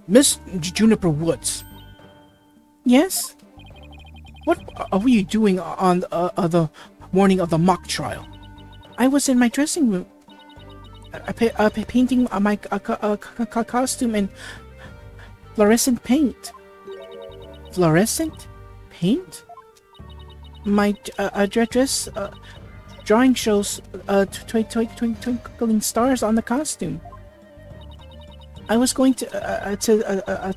Miss Juniper Woods. Yes? What were you doing on the morning of the mock trial? I was in my dressing room. Painting my costume in fluorescent paint. Fluorescent paint? My dress drawing shows twinkling stars on the costume. I was going to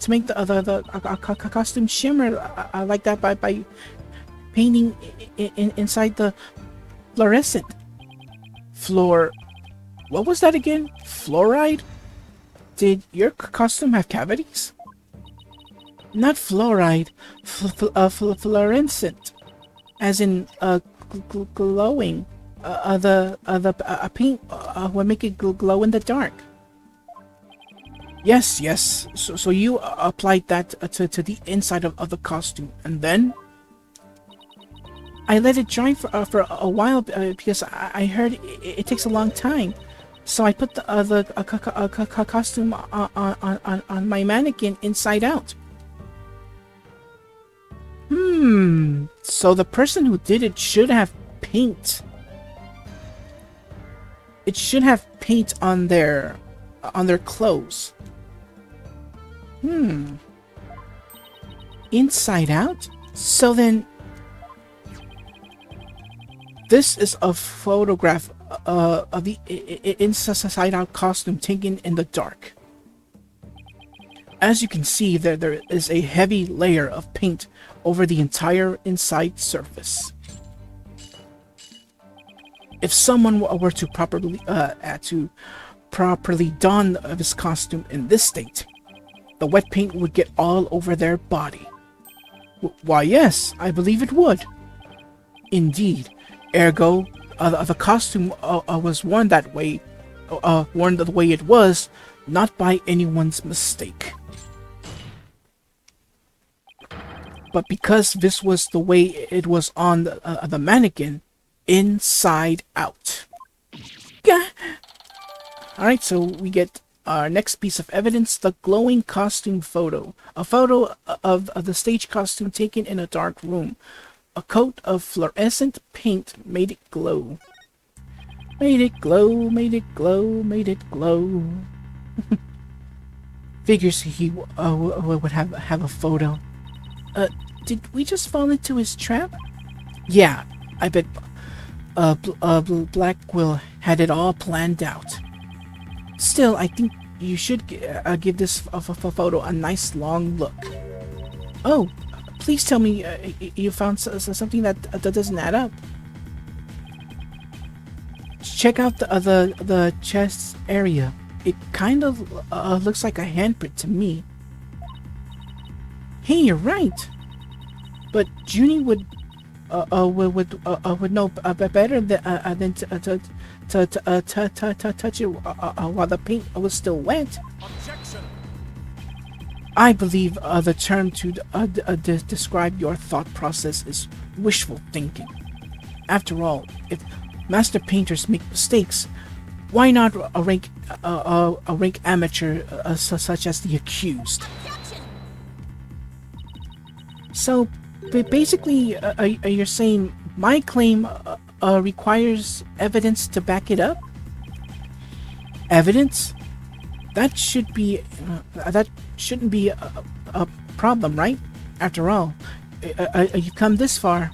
make the costume shimmer like that by painting inside the fluorescent. What was that again? Fluoride? Did your costume have cavities? Not fluoride, fluorescent, as in glowing. The paint would make it glow in the dark. Yes. So you applied that to the inside of the costume, and then I let it dry for a while because I heard it takes a long time. So I put the costume on my mannequin inside out. So the person who did it should have paint. It should have paint on their clothes. Inside out? So then this is a photograph of the inside out costume taken in the dark. As you can see, there is a heavy layer of paint over the entire inside surface. If someone were to properly don his costume in this state, the wet paint would get all over their body. Why, yes, I believe it would. Indeed, ergo, the costume was worn that way, worn the way it was, not by anyone's mistake. But because this was the way it was on the mannequin, inside out. Alright, so we get our next piece of evidence, the glowing costume photo. A photo of the stage costume taken in a dark room. A coat of fluorescent paint made it glow. Made it glow, made it glow, made it glow. Figures he would have a photo. Did we just fall into his trap? Yeah, I bet Blackwell had it all planned out. Still, I think you should give this photo a nice long look. Oh, please tell me you found something that doesn't add up. Check out the chest area. It kind of looks like a handprint to me. Hey, you're right. But Junie would know better than to touch it while the paint was still wet. Objection. I believe the term to describe your thought process is wishful thinking. After all, if master painters make mistakes, why not rank amateur such as the accused? So basically, you're saying my claim requires evidence to back it up? Evidence? That shouldn't be a problem, right? After all, you've come this far.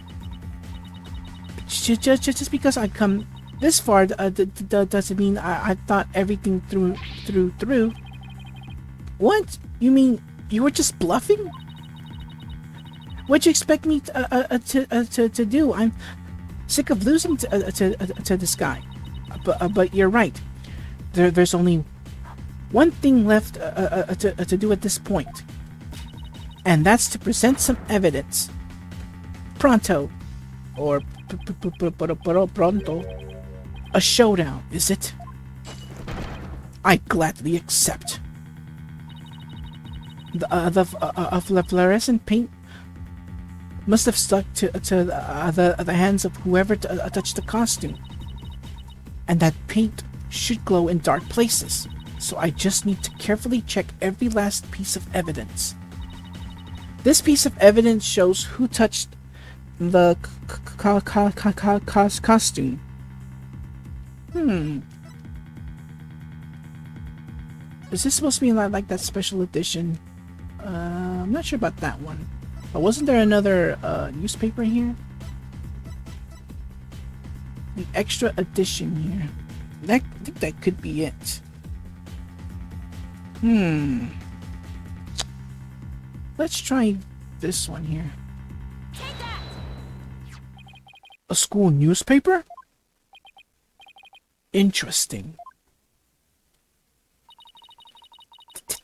Just because I've come this far doesn't mean I thought everything through. What? You mean you were just bluffing? What'd you expect me to do? I'm sick of losing to this guy. But you're right. There's only one thing left to do at this point, and that's to present some evidence. Pronto, or pronto. A showdown, is it? I gladly accept. The fluorescent paint must have stuck to the hands of whoever touched the costume, and that paint should glow in dark places. So I just need to carefully check every last piece of evidence. This piece of evidence shows who touched the costume. Is this supposed to be like that special edition? I'm not sure about that one. Wasn't there another newspaper here? The extra edition here. I think that could be it. Let's try this one here. A school newspaper? Interesting.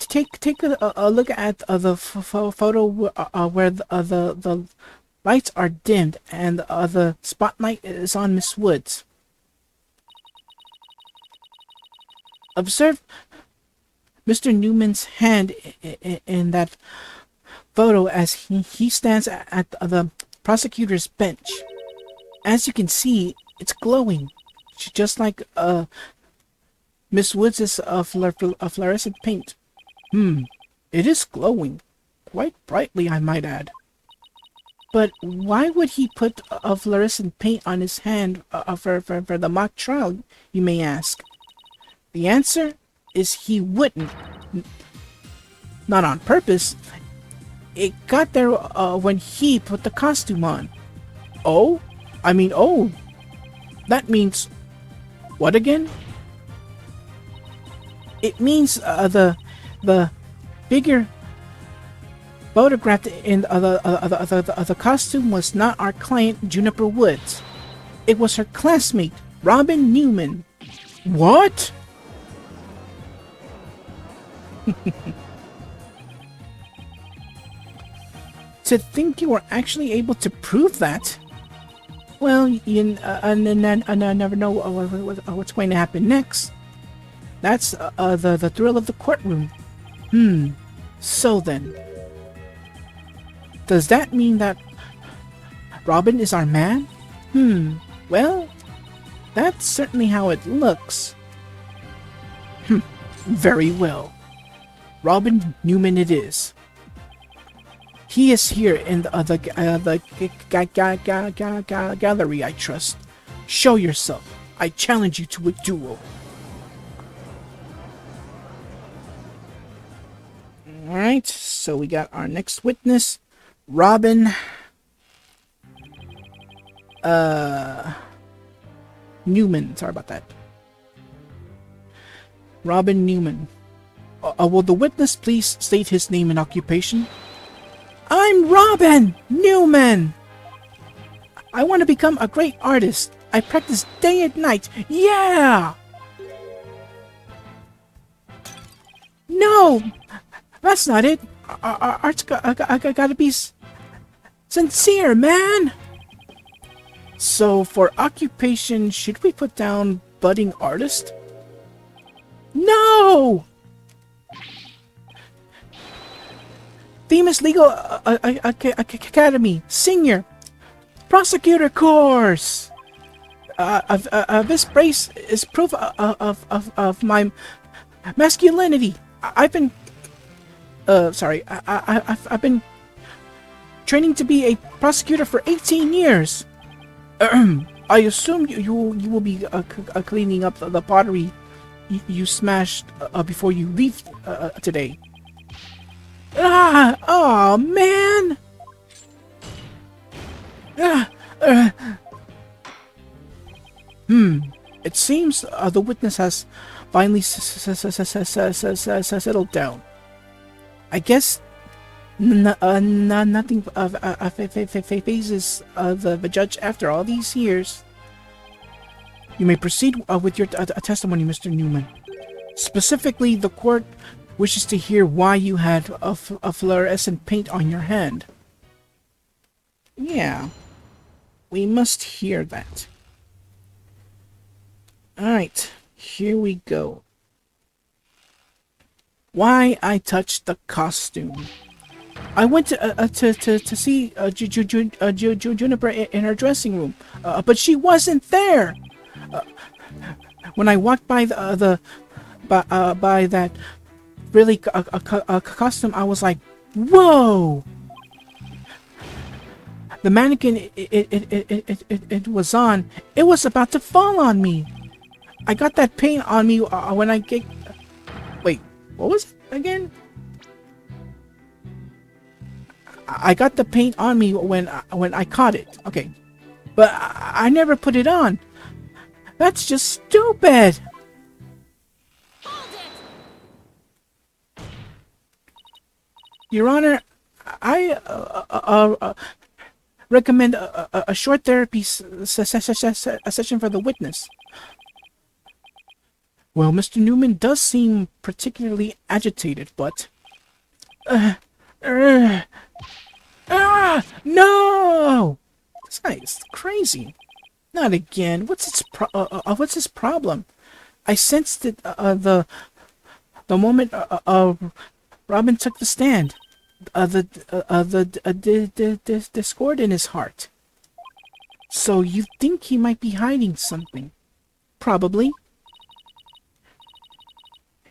Take a look at the photo where the lights are dimmed and the spotlight is on Miss Woods. Observe Mr. Newman's hand in that photo as he stands at the prosecutor's bench. As you can see, it's glowing, just like Miss Woods' fluorescent paint. It is glowing, quite brightly, I might add. But why would he put a fluorescent paint on his hand for the mock trial, you may ask? The answer is he wouldn't. Not on purpose. It got there when he put the costume on. Oh? That means what again? It means the figure photographed in the costume was not our client Juniper Woods. It was her classmate, Robin Newman. What? To think you were actually able to prove that. Well, I never know what's going to happen next. That's the thrill of the courtroom. So then, does that mean that Robin is our man? Well, that's certainly how it looks. Very well. Robin Newman it is. He is here in the gallery, I trust. Show yourself. I challenge you to a duel. Alright, so we got our next witness, Robin Newman. Sorry about that. Robin Newman. Will the witness please state his name and occupation? I'm Robin Newman! I want to become a great artist. I practice day and night. Yeah! No! That's not it. Art's gotta be sincere, man! So, for occupation, should we put down budding artist? No! Famous Legal Academy, Senior, Prosecutor Course! This brace is proof of my masculinity. I've been training to be a prosecutor for 18 years. I assume you will be cleaning up the pottery you smashed before you leave today. Oh man! It seems the witness has finally settled down. I guess nothing phases the judge after all these years. You may proceed with your testimony, Mr. Newman. Specifically, the court wishes to hear why you had a fluorescent paint on your hand. Yeah, we must hear that. Alright, here we go. Why I touched the costume. I went to see Juniper in her dressing room, but she wasn't there. When I walked by by that really costume, I was like, whoa! The mannequin it was on, it was about to fall on me. I got that paint on me when I get. Wait, what was it again? I got the paint on me when I caught it. Okay, but I never put it on. That's just stupid. Hold it! Your Honor, I recommend a short therapy session for the witness. Well, Mr. Newman does seem particularly agitated, but... no! This guy is crazy. Not again. What's his problem? I sensed it the moment Robin took the stand. The discord in his heart. So you think he might be hiding something? Probably.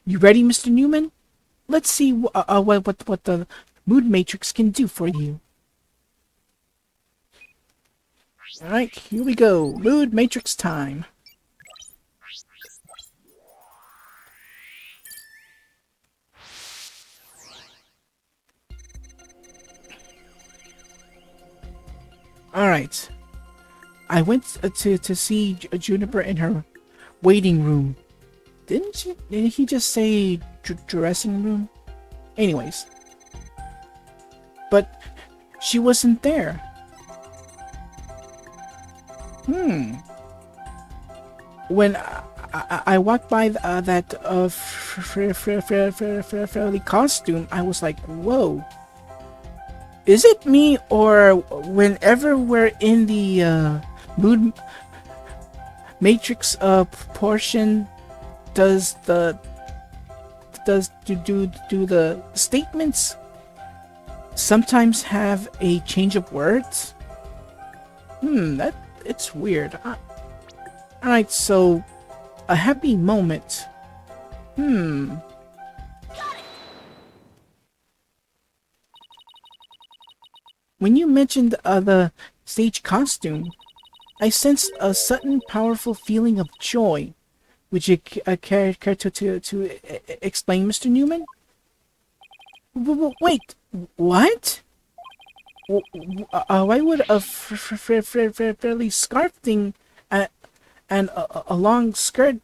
You ready, Mr. Newman? Let's see what the mood matrix can do for you. All right, here we go. Mood matrix time. All right. I went to see Juniper in her waiting room. Didn't he just say dressing room? Anyways. But she wasn't there. When I walked by that fairly costume, I was like, whoa. Is it me, or whenever we're in the mood matrix portion, does the statements sometimes have a change of words? That it's weird. Alright, so a happy moment. When you mentioned the stage costume, I sensed a sudden powerful feeling of joy. Would you care to explain, Mr. Newman? Wait, what? Why would a fairly scarf thing and a long skirt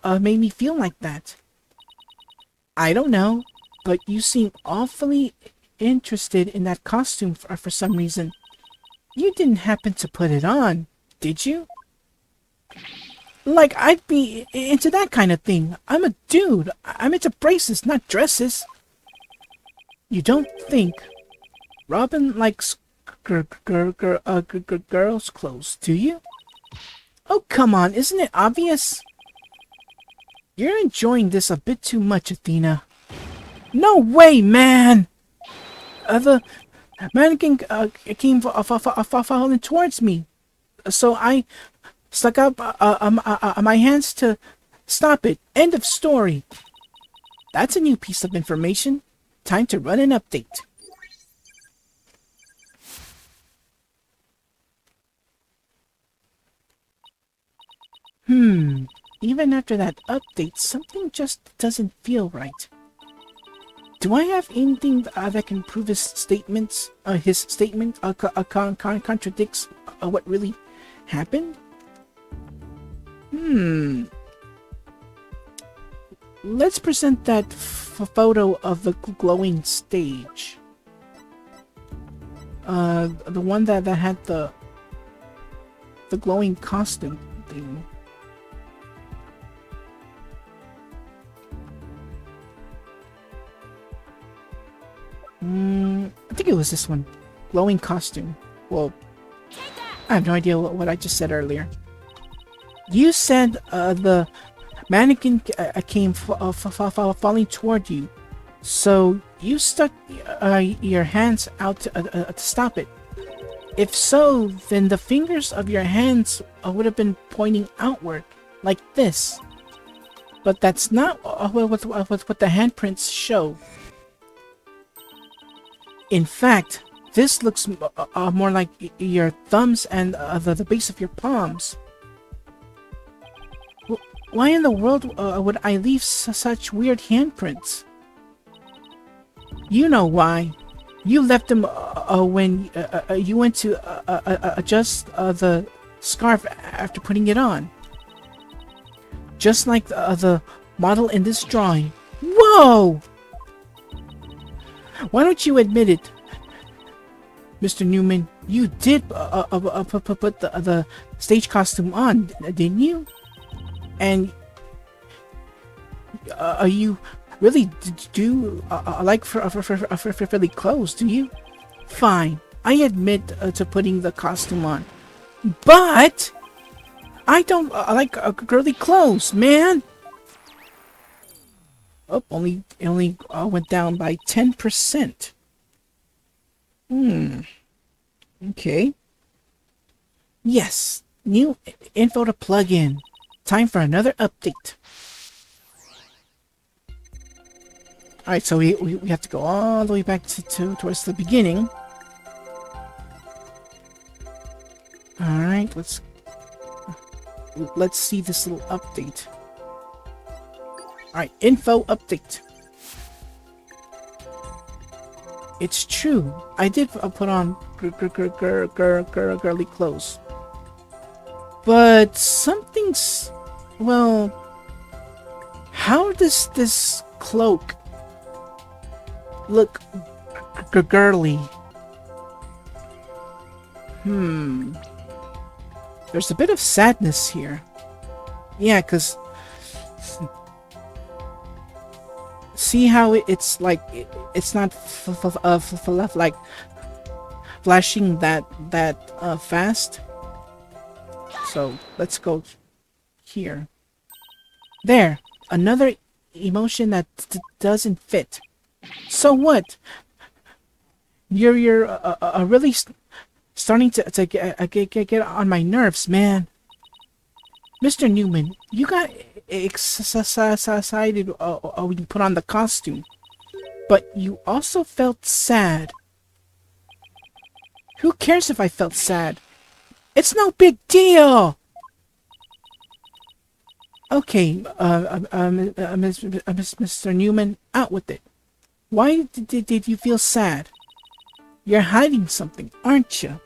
made me feel like that? I don't know, but you seem awfully interested in that costume for some reason. You didn't happen to put it on, did you? Like I'd be into that kind of thing. I'm a dude. I'm into braces, not dresses. You don't think Robin likes girls' clothes, do you? Oh, come on, isn't it obvious? You're enjoying this a bit too much, Athena. No way, man! The mannequin came falling towards me, so I stuck out my hands to stop it. End of story. That's a new piece of information. Time to run an update. Even after that update, something just doesn't feel right. Do I have anything that can prove his statement contradicts what really happened? Let's present that photo of the glowing stage. The one that had the glowing costume thing. I think it was this one. Glowing costume. Well, I have no idea what I just said earlier. You said the mannequin came falling toward you, so you stuck your hands out to stop it. If so, then the fingers of your hands would have been pointing outward, like this. But that's not what the handprints show. In fact, this looks more like your thumbs and the base of your palms. Why in the world would I leave such weird handprints? You know why. You left him when you went to adjust the scarf after putting it on. Just like the model in this drawing. Whoa! Why don't you admit it, Mr. Newman? You did put the stage costume on, didn't you? And you really do like for frilly clothes, do you? Fine, I admit to putting the costume on, but I don't like girly clothes, man. Oh, it only went down by 10%. Okay. Yes, new info to plug in. Time for another update. Alright, so we have to go all the way back towards the beginning. Alright, let's see this little update. Alright, info update. It's true. I did put on girly clothes. But something's... Well... How does this cloak look girly? There's a bit of sadness here. Yeah, because... See how it's like it's not like flashing that fast. So let's go here. There, another emotion that doesn't fit. So what? You're really starting to get on my nerves, man. Mr. Newman, you got excited when you put on the costume, but you also felt sad. Who cares if I felt sad? It's no big deal! Okay, Mr. Newman, out with it. Why did you feel sad? You're hiding something, aren't you?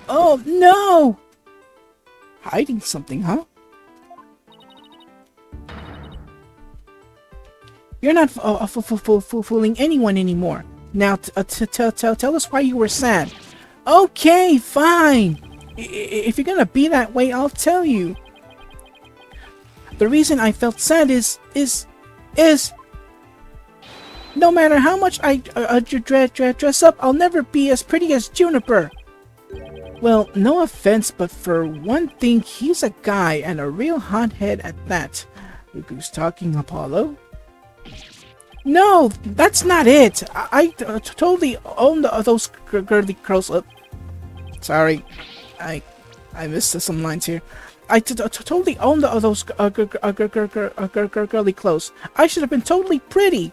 Oh, no! Hiding something, huh? You're not fooling anyone anymore. Now, tell us why you were sad. Okay, fine. If you're gonna be that way, I'll tell you. The reason I felt sad is no matter how much I dress up, I'll never be as pretty as Juniper. Well, no offense, but for one thing, he's a guy and a real hothead at that. Who's talking, Apollo? No, that's not it. I totally own those girly curls. Sorry, I missed some lines here. I totally own those girly clothes. I should have been totally pretty.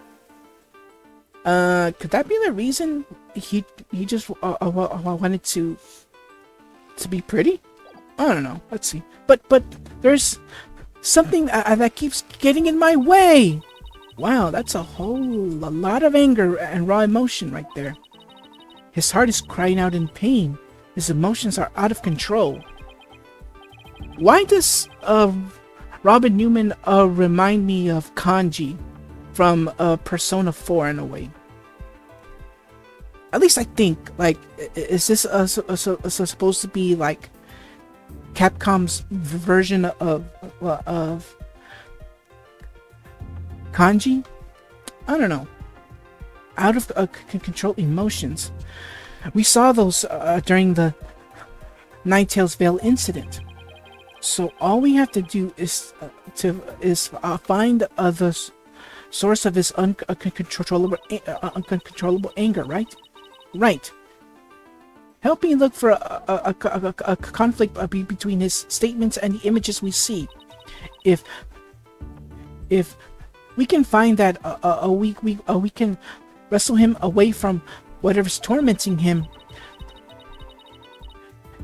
Could that be the reason he just wanted to be pretty? I don't know. Let's see. But there's something that keeps getting in my way. Wow, that's a lot of anger and raw emotion right there. His heart is crying out in pain. His emotions are out of control. Why does Robin Newman remind me of Kanji from Persona 4 in a way? At least I think, like, is this supposed to be like Capcom's version of Kanji? I don't know. Out of control emotions. We saw those during the Ninetales Vale incident. So all we have to do is find the source of his uncontrollable anger, right? Right. Help me look for a conflict between his statements and the images we see. If we can find that, we can wrestle him away from whatever's tormenting him.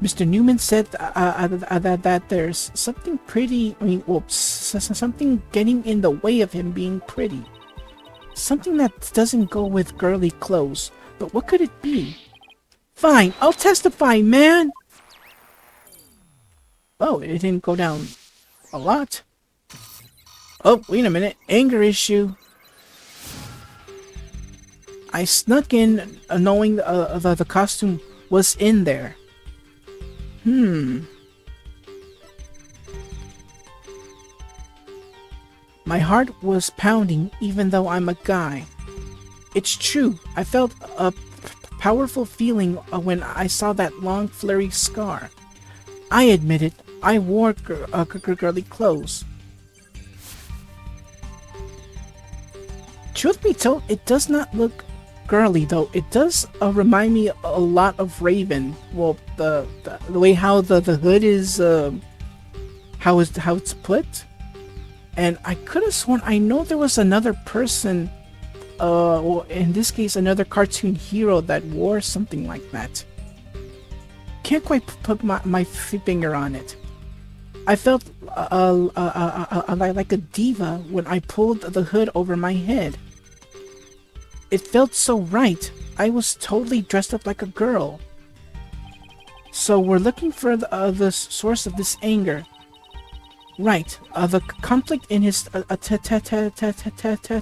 Mr. Newman said that there's something pretty. Something getting in the way of him being pretty. Something that doesn't go with girly clothes. But what could it be? Fine, I'll testify, man! Oh, it didn't go down a lot. Oh, wait a minute. Anger issue. I snuck in knowing the costume was in there. My heart was pounding even though I'm a guy. It's true, I felt a powerful feeling when I saw that long flurry scar. I admit it, I wore girly clothes. Truth be told, it does not look girly though. It does remind me a lot of Raven. Well, the way how the hood is, how it's put. And I could have sworn I know there was another person, well, in this case, another cartoon hero that wore something like that. Can't quite put my finger on it. I felt like a diva when I pulled the hood over my head. It felt so right. I was totally dressed up like a girl. So we're looking for the source of this anger. Right. The conflict in his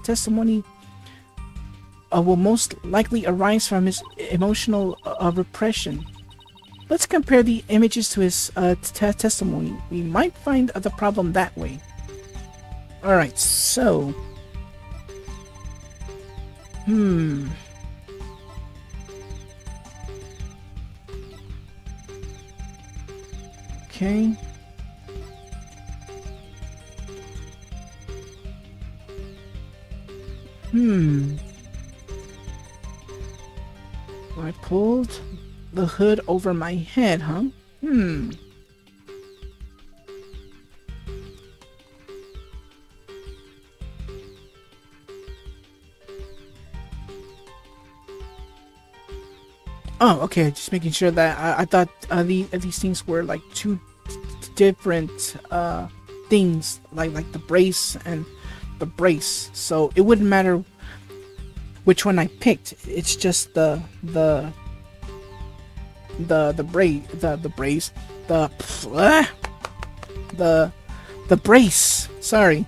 testimony will most likely arise from his emotional repression. Let's compare the images to his testimony. We might find the problem that way. Alright, so... Okay. I pulled the hood over my head, huh? Oh, okay. Just making sure that I thought these things were like two different things, like the brace and the brace. So it wouldn't matter which one I picked. It's just the brace. Sorry.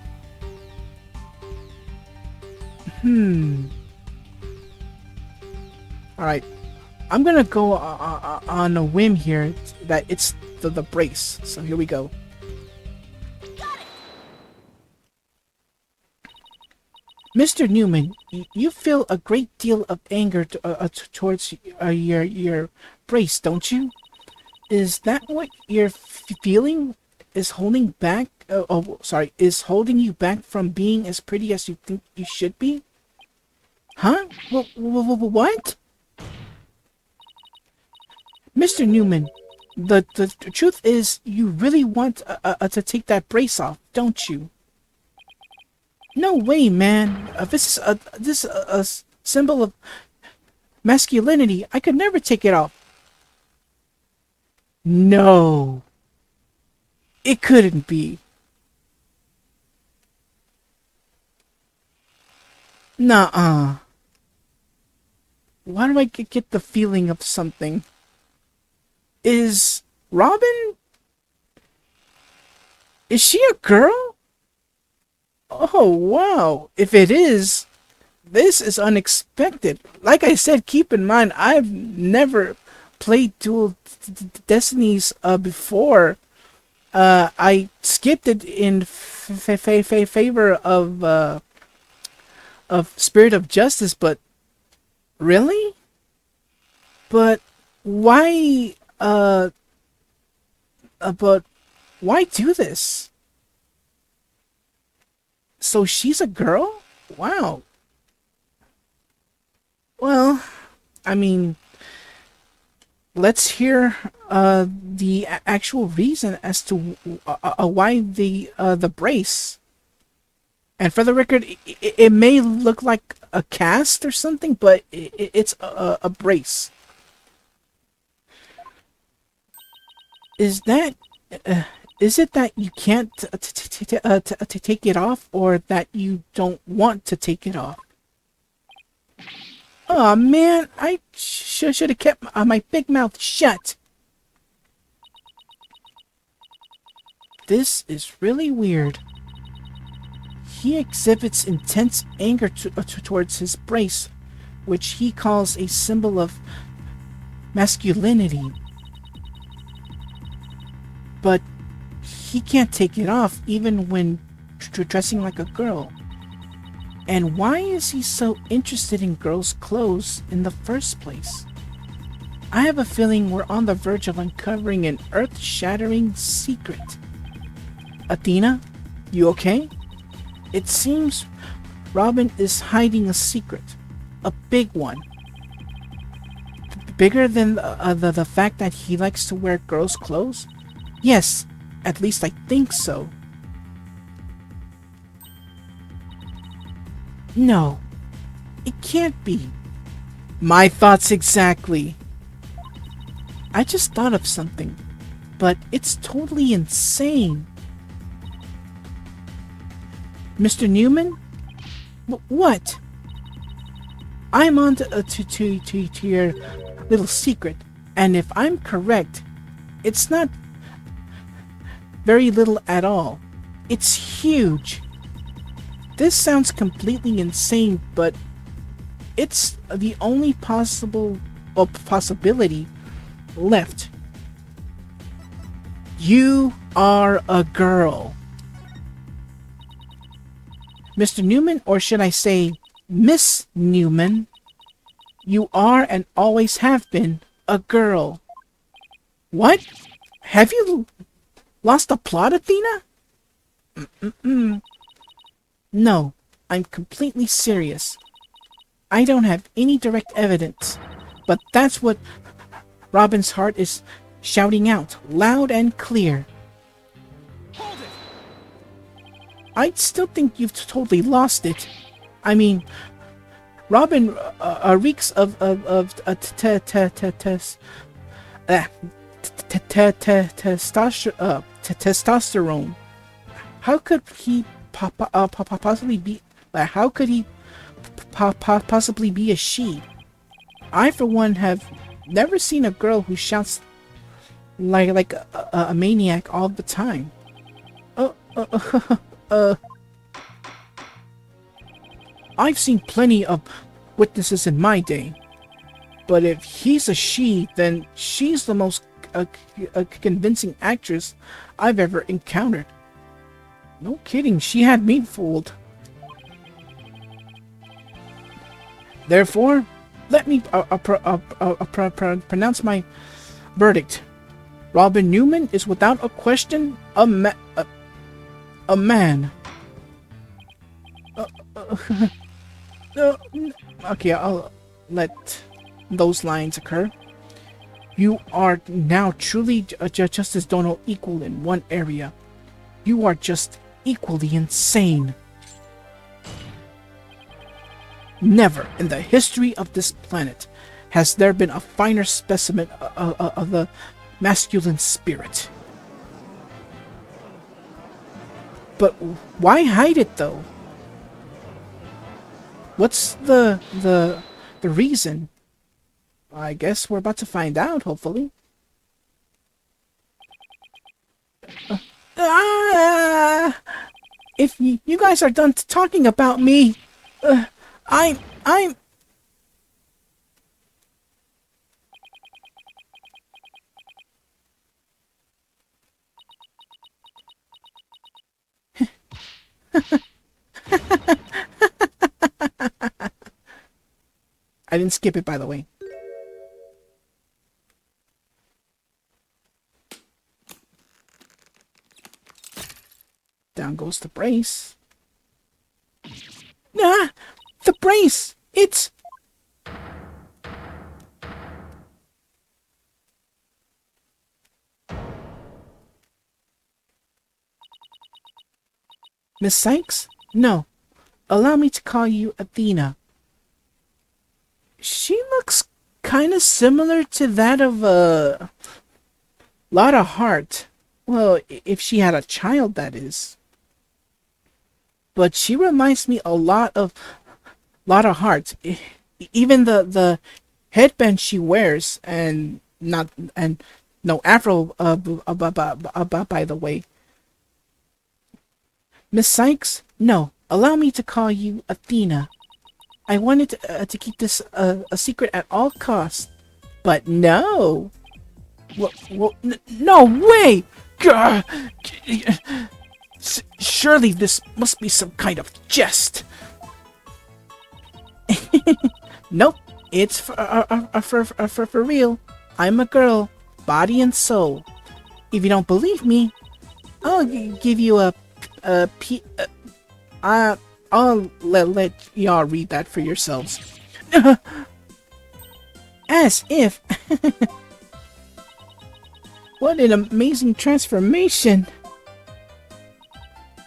All right. I'm gonna go on a whim here that it's the brace. So here we go. Mr. Newman, you feel a great deal of anger towards your brace, don't you? Is that what you're feeling? Is holding back? Is holding you back from being as pretty as you think you should be? Huh? What? Mr. Newman, the truth is, you really want to take that brace off, don't you? No way, man. This is a symbol of masculinity. I could never take it off. No. It couldn't be. Nuh-uh. Why do I get the feeling of something? Is Robin? Is she a girl? Oh, wow. If it is, this is unexpected. Like I said, keep in mind, I've never played Dual Destinies before. I skipped it in favor of Spirit of Justice, but really? But why, but why do this? So she's a girl? Wow. Well, I mean, let's hear the actual reason as to why the brace. And for the record, it may look like a cast or something, but it's a brace. Is that... is it that you can't take it off, or that you don't want to take it off? Oh man, I should have kept my big mouth shut. This is really weird. He exhibits intense anger towards his brace, which he calls a symbol of masculinity. But he can't take it off even when dressing like a girl. And why is he so interested in girls' clothes in the first place? I have a feeling we're on the verge of uncovering an earth-shattering secret. Athena, you okay? It seems Robin is hiding a secret. A big one. Bigger than the fact that he likes to wear girls' clothes? Yes, at least I think so. No, it can't be. My thoughts exactly. I just thought of something, but it's totally insane. Mr. Newman? What? I'm on to your little secret, and if I'm correct, it's not very little at all. It's huge. This sounds completely insane, but it's the only possibility left. You are a girl. Mr. Newman, or should I say Miss Newman, you are and always have been a girl. What? Have you lost the plot, Athena? No, I'm completely serious. I don't have any direct evidence, but that's what Robin's heart is shouting out, loud and clear. Hold it! I still think you've totally lost it. I mean, Robin reeks of testosterone. How could he possibly be? How could he possibly be a she? I, for one, have never seen a girl who shouts like a maniac all the time. I've seen plenty of witnesses in my day, but if he's a she, then she's the most convincing actress I've ever encountered. No kidding, she had me fooled. Therefore, let me pronounce my verdict. Robin Newman is without a question a man. Okay, I'll let those lines occur. You are now truly just as Dono equal in one area. You are just equally insane. Never in the history of this planet has there been a finer specimen of the masculine spirit. But why hide it though? What's the reason? I guess we're about to find out, hopefully. If you guys are done talking about me, I'm... I didn't skip it, by the way. Down goes the brace. Ah! The brace! It's... Miss Sykes? No. Allow me to call you Athena. She looks kind of similar to that of Lotta Hart. Well, if she had a child, that is. But she reminds me a lot of Lotta Hart. Even the headband she wears, and not and no afro. By the way, Miss Sykes. No, allow me to call you Athena. I wanted to keep this a secret at all costs, but no. No way! Gah! Surely this must be some kind of jest. Nope, it's for real. I'm a girl, body and soul. If you don't believe me, I'll give you I'll let y'all read that for yourselves. As if. What an amazing transformation!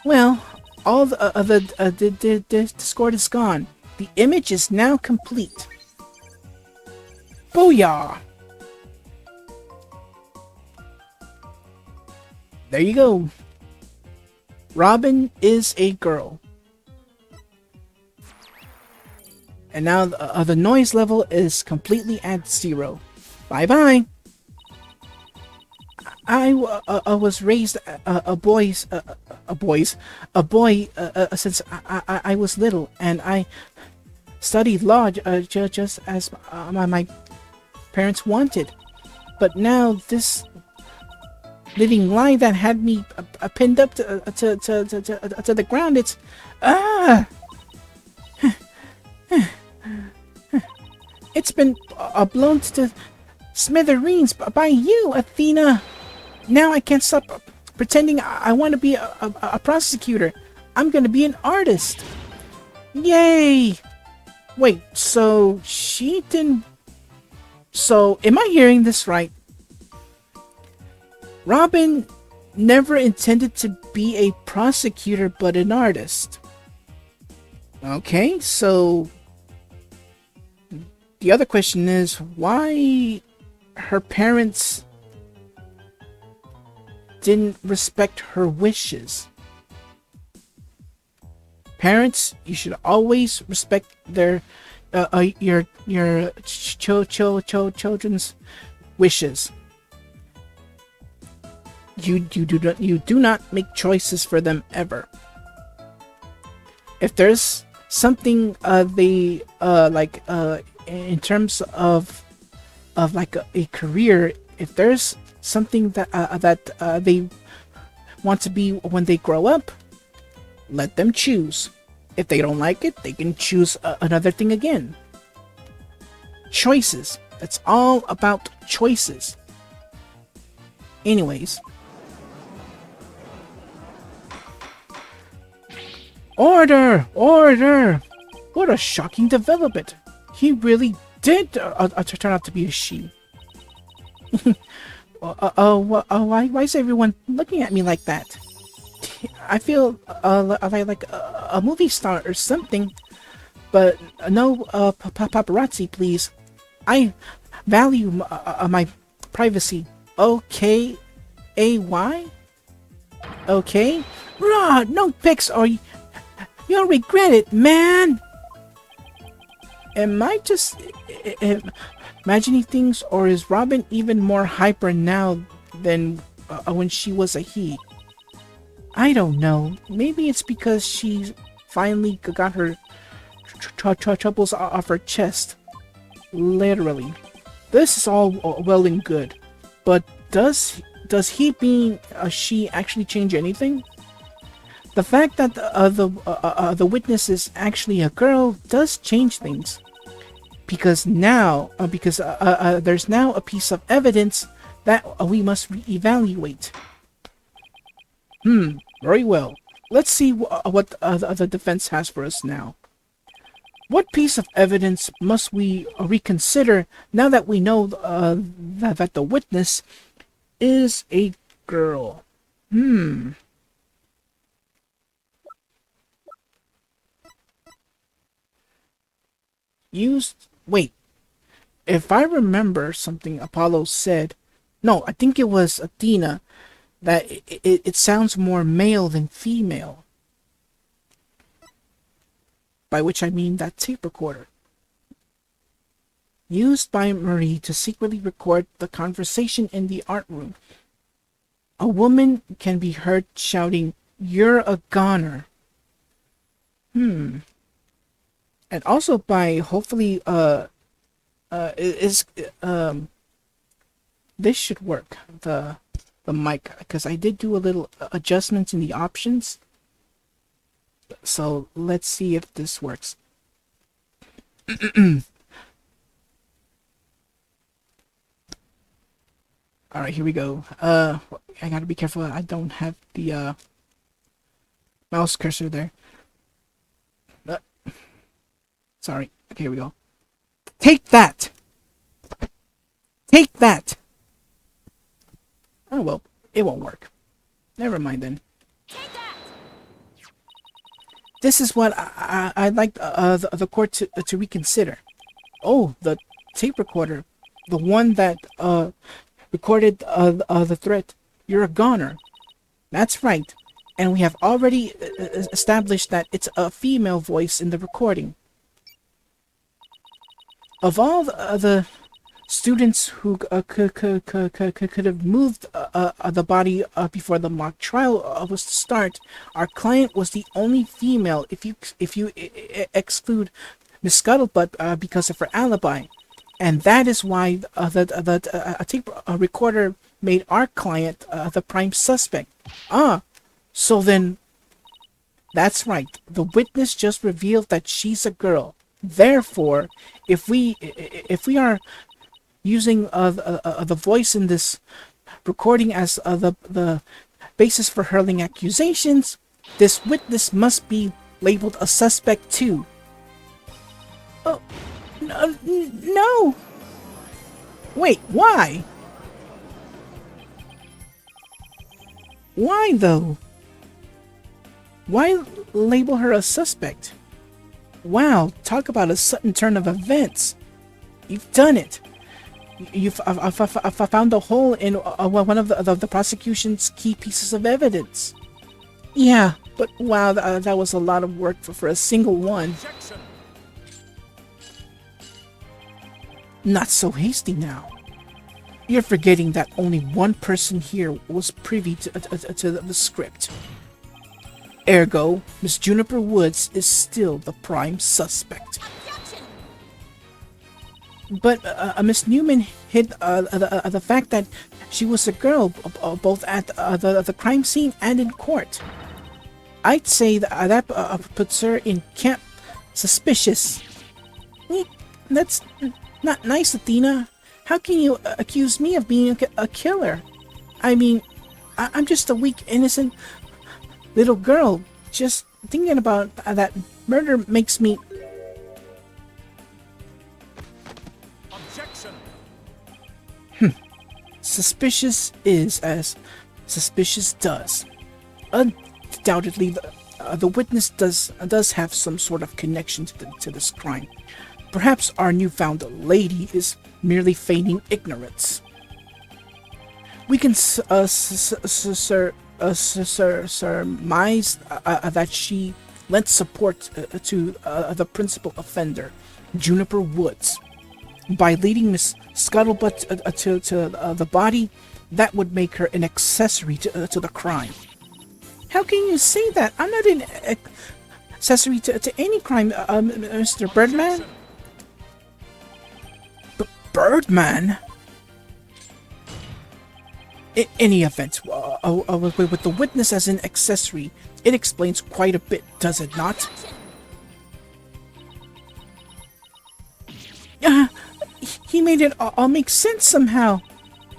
Well, all the Discord is gone. The image is now complete. Booyah! There you go. Robin is a girl. And now the noise level is completely at 0. Bye-bye! I was raised a boy since I was little, and I studied law just as my parents wanted. But now this living lie that had me pinned up to the ground, it's it's been blown to smithereens by you, Athena. Now I can't stop pretending I want to be a prosecutor. I'm gonna be an artist. Yay! Wait, so she didn't... So, am I hearing this right? Robin never intended to be a prosecutor, but an artist. Okay, so... The other question is, why her parents didn't respect her wishes? Parents, you should always respect their your children's wishes. You do not make choices for them ever. If there's something they like in terms of like a career, if there's something that they want to be when they grow up, let them choose. If they don't like it, they can choose another thing again. Choices. That's all about choices. Anyways. Order! Order! What a shocking development. He really did turn out to be a she. Why is everyone looking at me like that? I feel like a movie star or something. But no paparazzi, please. I value my privacy. Okay, A-Y? Okay? Raw, no pics or you'll regret it, man! Am I just imagining things, or is Robin even more hyper now than when she was a he? I don't know. Maybe it's because she finally got her troubles off her chest. Literally. This is all well and good, but does he being a she actually change anything? The fact that the witness is actually a girl does change things, because now there's now a piece of evidence that we must reevaluate. Very well. Let's see what the defense has for us now. What piece of evidence must we reconsider now that we know that the witness is a girl? Wait. If I remember something Apollo said... No, I think it was Athena, that it sounds more male than female. By which I mean that tape recorder. used by Marie to secretly record the conversation in the art room. A woman can be heard shouting, "You're a goner." And also by hopefully is this should work, the mic, because I did do a little adjustments in the options. So let's see if this works. All right, here we go. I gotta be careful. I don't have the mouse cursor there. Uh, Sorry. Okay, here we go. Take that. Take that. Oh well, it won't work. Never mind then. Take that! This is what I'd like the court to reconsider. Oh, the tape recorder, the one that recorded the threat. "You're a goner." That's right, and we have already established that it's a female voice in the recording. Of all the students who could have moved the body before the mock trial was to start, our client was the only female. If you exclude Miss Scuttlebutt because of her alibi, and that is why the tape recorder made our client the prime suspect. So then, that's right. The witness just revealed that she's a girl. Therefore, if we are using the voice in this recording as the basis for hurling accusations, this witness must be labeled a suspect too. Oh, no, no. Wait, why? Why though? Why label her a suspect? Wow, talk about a sudden turn of events. You've done it. You've found a hole in one of the prosecution's key pieces of evidence. Yeah, but wow, that was a lot of work for a single one. Objection. Not so hasty now. You're forgetting that only one person here was privy to the script. Ergo, Miss Juniper Woods is still the prime suspect. Objection! But Miss Newman hid the fact that she was a girl both at the crime scene and in court. I'd say that puts her in camp suspicious. That's not nice, Athena. How can you accuse me of being a killer? I mean, I'm just a weak, innocent little girl. Just thinking about that murder makes me... Objection. Suspicious is as suspicious does. Undoubtedly, the witness does have some sort of connection to this crime. Perhaps our newfound lady is merely feigning ignorance. We can surmise that she lent support to the principal offender, Juniper Woods. By leading Miss Scuttlebutt to the body, that would make her an accessory to the crime. How can you say that? I'm not an accessory to any crime, Mr. Birdman. Birdman? In any event, with the witness as an accessory, it explains quite a bit, does it not? He made it all make sense somehow,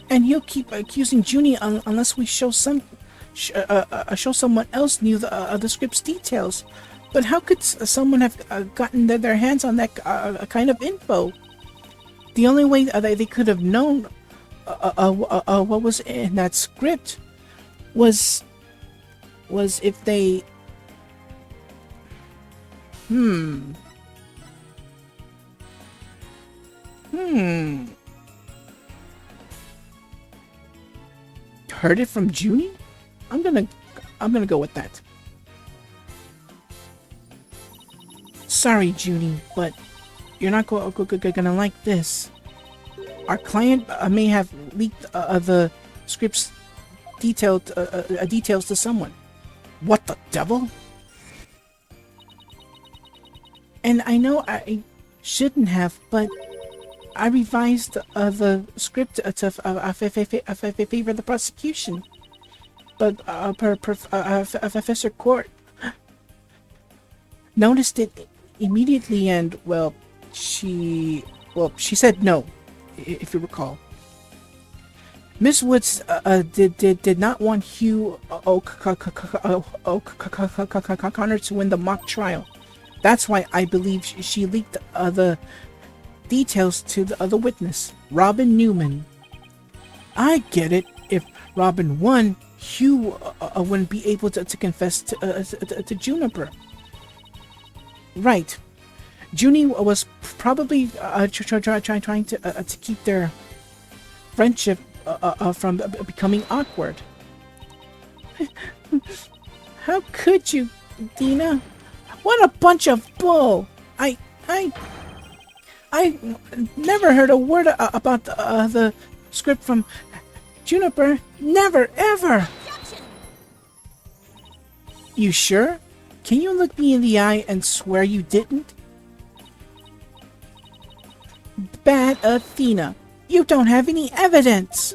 and he'll keep accusing Junie unless we show someone else knew the script's details. But how could someone have gotten their hands on that kind of info? The only way they could have known what was in that script was if they... Heard it from Junie? I'm gonna go with that. Sorry, Junie, but you're not gonna like this. Our client may have leaked the script's details to someone. What the devil? And I know I shouldn't have, but I revised the script to favor the prosecution. But Professor Court noticed it immediately, and she said no, if you recall. Miss Woods did not want Hugh O'Connor to win the mock trial. That's why I believe she leaked the details to the other witness, Robin Newman. I get it. If Robin won, Hugh wouldn't be able to confess to Juniper. Right. Junie was probably trying to keep their friendship from becoming awkward. How could you, Dina? What a bunch of bull! I never heard a word about the script from Juniper. Never, ever! You sure? Can you look me in the eye and swear you didn't? Bad Athena, you don't have any evidence!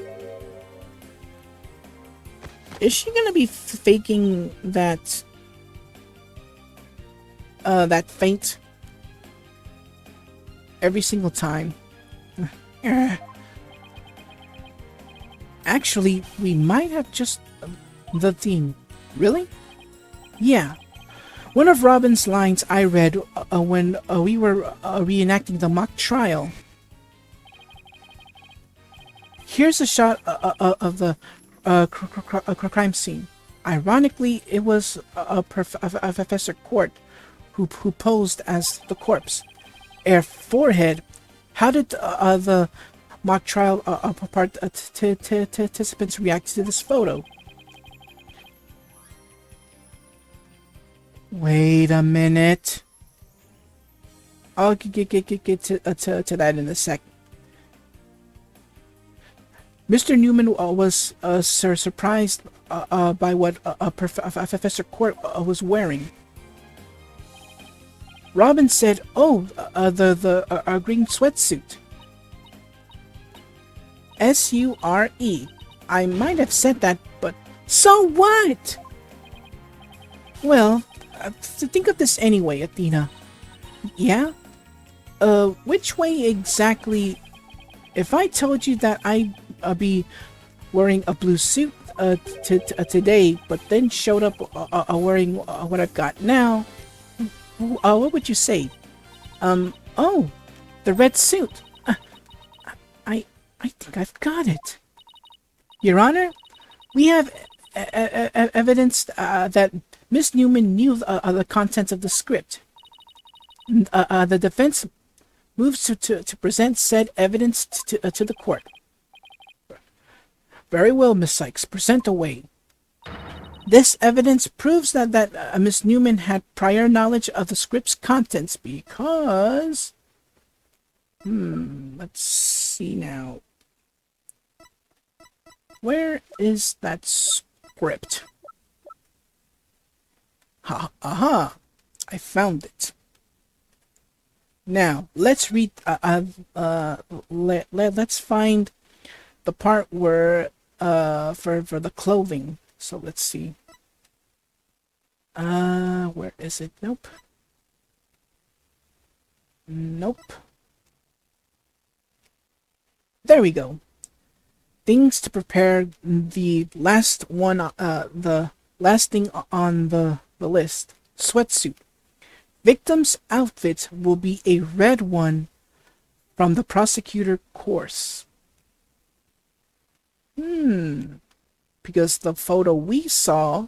Is she gonna be faking that faint every single time? Actually, we might have just the theme. Really? Yeah. One of Robin's lines I read when we were reenacting the mock trial. Here's a shot of the crime scene. Ironically, it was Professor Court who posed as the corpse. Forehead. How did the mock trial participants react to this photo? Wait a minute. I'll get to that in a second. Mr. Newman was surprised by what Professor Court was wearing. Robin said, "Oh, the green sweatsuit." S-U-R-E. I might have said that, but so what? Well, think of this anyway, Athena. Yeah? Which way exactly? If I told you that I'd be wearing a blue suit today, but then showed up wearing what I've got now, what would you say? Oh, the red suit. I think I've got it. Your Honor, we have evidence that Miss Newman knew the contents of the script. The defense moves to present said evidence to the court. Very well, Miss Sykes, present away. This evidence proves that Miss Newman had prior knowledge of the script's contents because... let's see now. Where is that script? Aha! I found it. Now, let's read, let's find the part where, for the clothing. So let's see. Where is it? Nope. Nope. There we go. Things to prepare. The last one, the last thing on the list. Sweatsuit. Victim's outfit will be a red one from the prosecutor course. Because the photo we saw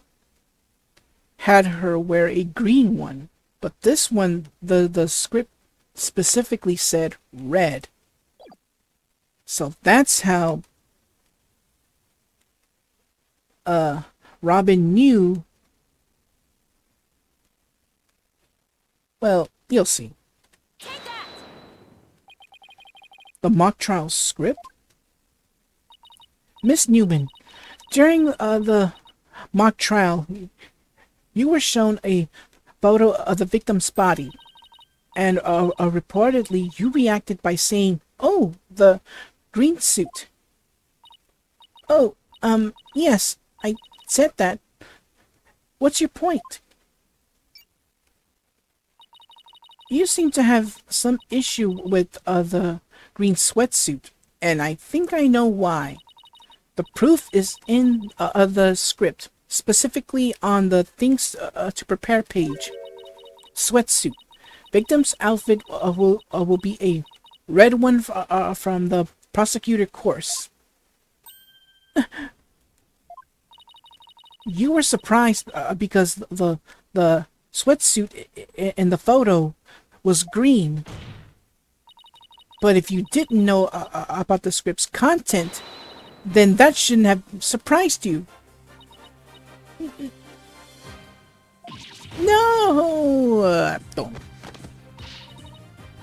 had her wear a green one, but this one, the script specifically said red. So that's how Robin knew. Well, you'll see. The mock trial script? Miss Newman, during the mock trial, you were shown a photo of the victim's body, and reportedly you reacted by saying, "Oh, the green suit." Oh, yes, I said that. What's your point? You seem to have some issue with the green sweatsuit, and I think I know why. The proof is in the script, specifically on the things to prepare page. Sweatsuit. Victim's outfit will be a red one from the prosecutor course. You were surprised because the sweatsuit in the photo was green. But if you didn't know about the script's content, then that shouldn't have surprised you. No! Don't.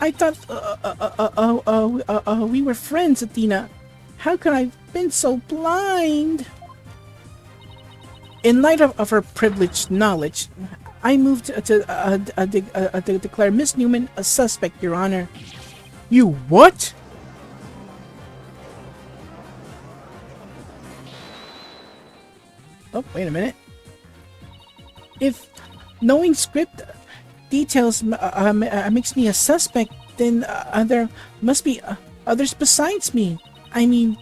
I thought we were friends, Athena. How could I have been so blind? In light of her privileged knowledge, I moved to declare Miss Newman a suspect, Your Honor. You what? Oh, wait a minute. If knowing script details makes me a suspect, then there must be others besides me. I mean,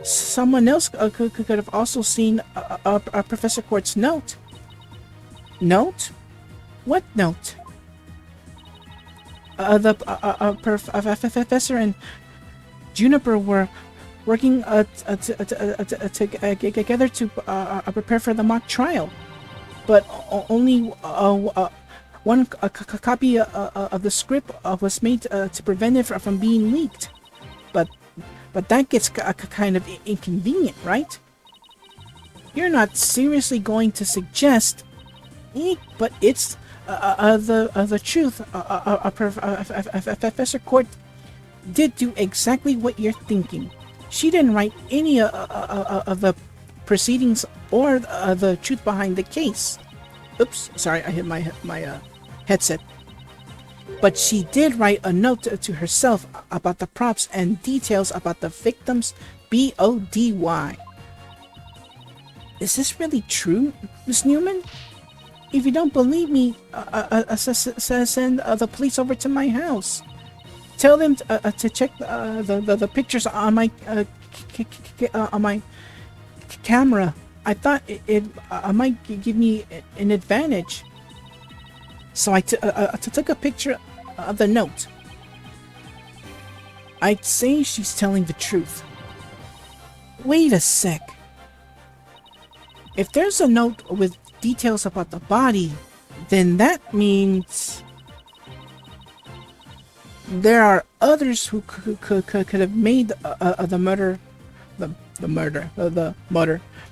someone else could have also seen Professor Quart's note. Note? What note? The professor and Juniper were working together to prepare for the mock trial, but only one copy of the script was made to prevent it from being leaked. But that gets kind of inconvenient, right? You're not seriously going to suggest, but it's the truth. Professor Court did do exactly what you're thinking. She didn't write any of the proceedings or the truth behind the case. Oops, sorry, I hit my headset. But she did write a note to herself about the props and details about the victim's BODY. Is this really true, Miss Newman? If you don't believe me, send the police over to my house. Tell them to check the pictures on my camera. I thought it might give me an advantage. So I took a picture of the note. I'd say she's telling the truth. Wait a sec. If there's a note with details about the body, then that means there are others who could have made the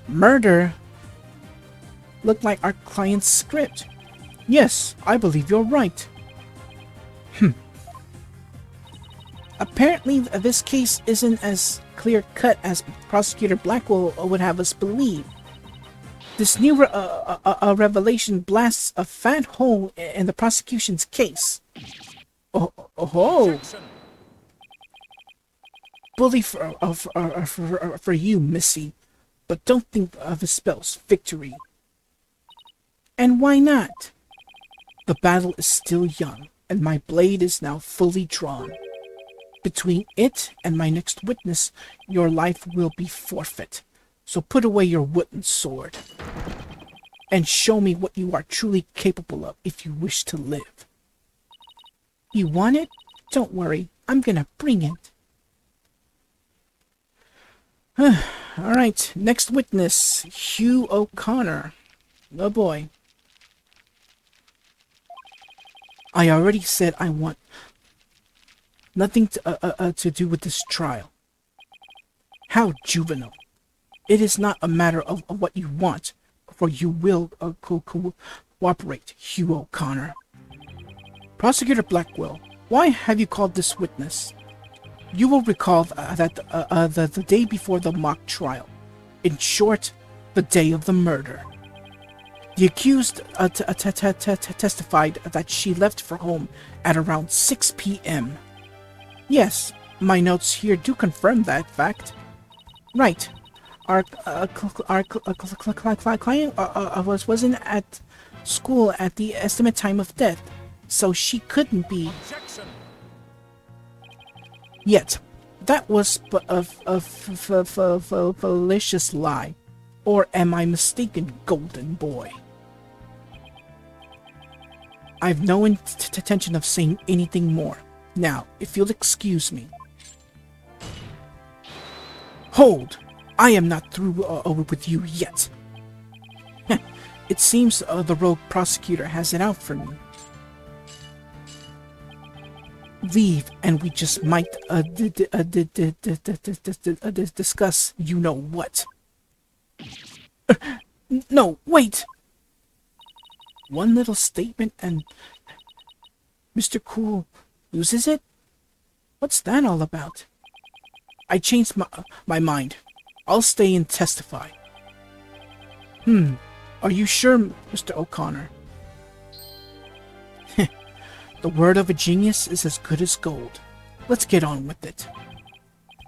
murder look like our client's script. Yes, I believe you're right. Apparently, this case isn't as clear-cut as Prosecutor Blackwell would have us believe. This new revelation blasts a fat hole in the prosecution's case. Oh. Bully for you, Missy, but don't think of it spells victory. And why not? The battle is still young, and my blade is now fully drawn. Between it and my next witness, your life will be forfeit. So put away your wooden sword, and show me what you are truly capable of if you wish to live. You want it? Don't worry, I'm gonna bring it. Alright, next witness, Hugh O'Connor. Oh boy. I already said I want nothing to do with this trial. How juvenile. It is not a matter of what you want, for you will cooperate, Hugh O'Connor. Prosecutor Blackwell, why have you called this witness? You will recall that the day before the mock trial. In short, the day of the murder. The accused testified that she left for home at around 6 p.m. Yes, my notes here do confirm that fact. Right. Our client wasn't at school at the estimate time of death, so she couldn't be. Objection. Yet, that was a fallacious lie. Or am I mistaken, golden boy? I've no intention of saying anything more. Now, if you'll excuse me. Hold! I am not through with you yet. It seems the rogue prosecutor has it out for me. Leave, and we just might discuss you know what. No, wait! One little statement and Mr. Cool loses it? What's that all about? I changed my mind. I'll stay and testify. Are you sure, Mr. O'Connor? The word of a genius is as good as gold. Let's get on with it.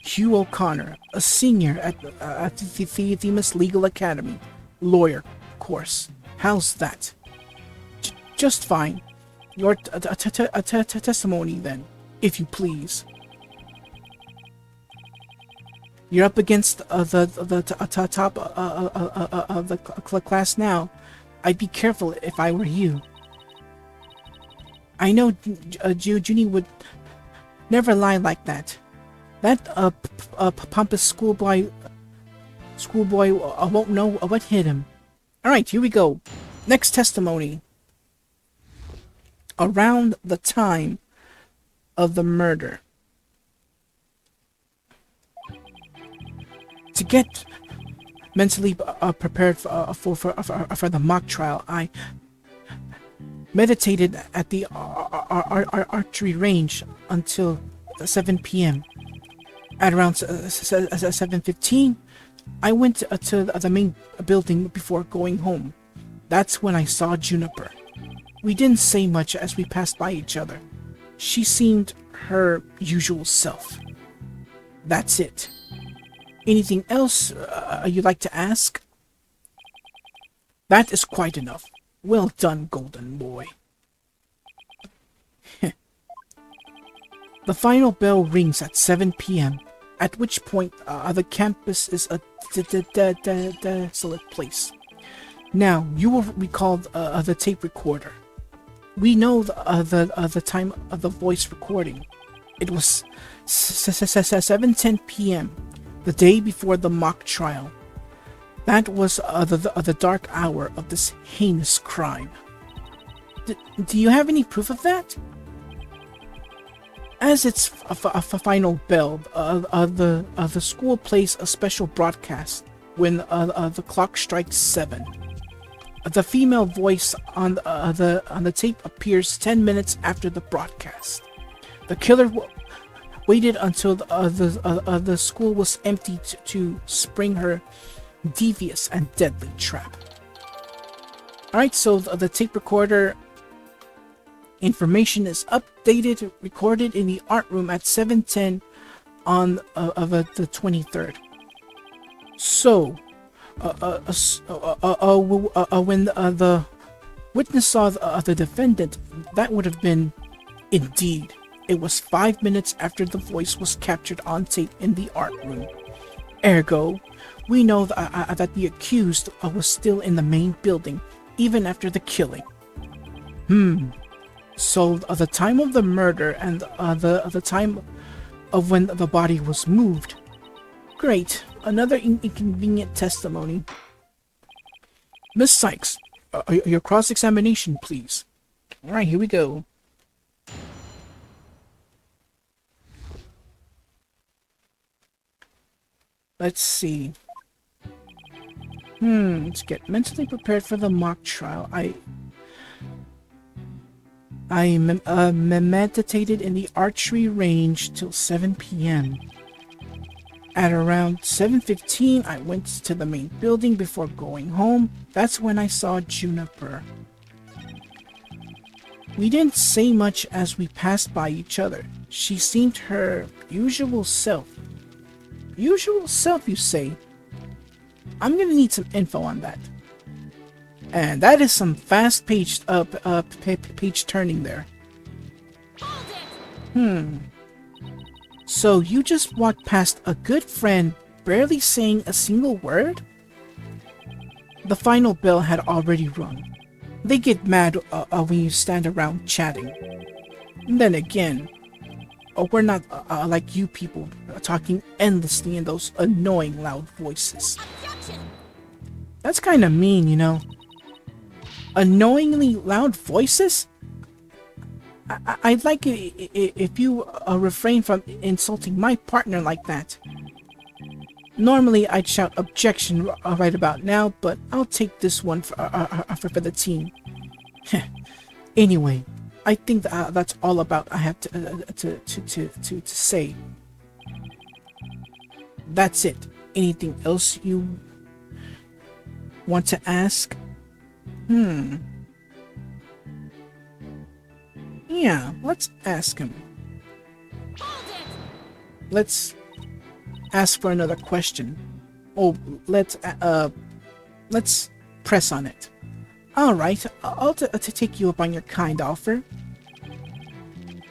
Hugh O'Connor, a senior at the Themis Legal Academy. Lawyer, of course. How's that? Just fine. Your testimony, then, if you please. You're up against the top of the class now. I'd be careful if I were you. I know Junie would never lie like that. That pompous schoolboy won't know what hit him. Alright, here we go. Next testimony. Around the time of the murder. To get mentally prepared for the mock trial, I meditated at the archery range until 7 p.m. At around 7:15, I went to the main building before going home. That's when I saw Juniper. We didn't say much as we passed by each other. She seemed her usual self. That's it. Anything else you'd like to ask? That is quite enough. Well done, golden boy. The final bell rings at 7 p.m., at which point the campus is a desolate place. Now, you will recall the tape recorder. We know the time of the voice recording. It was 7:10 p.m., the day before the mock trial. That was the dark hour of this heinous crime. Do you have any proof of that? As its final bell, the school plays a special broadcast when the clock strikes 7. The female voice on the tape appears 10 minutes after the broadcast. The killer waited until the school was empty to spring her devious and deadly trap. Alright, so the tape recorder information is updated, recorded in the art room at 7:10 on the 23rd. So, when the witness saw the defendant, that would have been, indeed, it was 5 minutes after the voice was captured on tape in the art room. Ergo, we know that the accused was still in the main building, even after the killing. So the time of the murder and the time of when the body was moved. Great, another inconvenient testimony. Miss Sykes, your cross-examination, please. Alright, here we go. Let's see. Let's get mentally prepared for the mock trial. I meditated in the archery range till 7 p.m. At around 7:15, I went to the main building before going home. That's when I saw Juniper. We didn't say much as we passed by each other. She seemed her usual self. Usual self, you say? I'm gonna need some info on that. And that is some fast page turning there. Hold it! So you just walked past a good friend, barely saying a single word? The final bell had already rung. They get mad when you stand around chatting. And then again, we're not like you people, talking endlessly in those annoying loud voices. Objection! That's kind of mean, you know. Annoyingly loud voices? I'd like it if you refrain from insulting my partner like that. Normally, I'd shout objection right about now, but I'll take this one for the team. Anyway, I think that's all about I have to say. That's it. Anything else you want to ask? Yeah, let's ask him. Hold it! Let's ask for another question. Oh, let's press on it. All right, I'll take you up on your kind offer.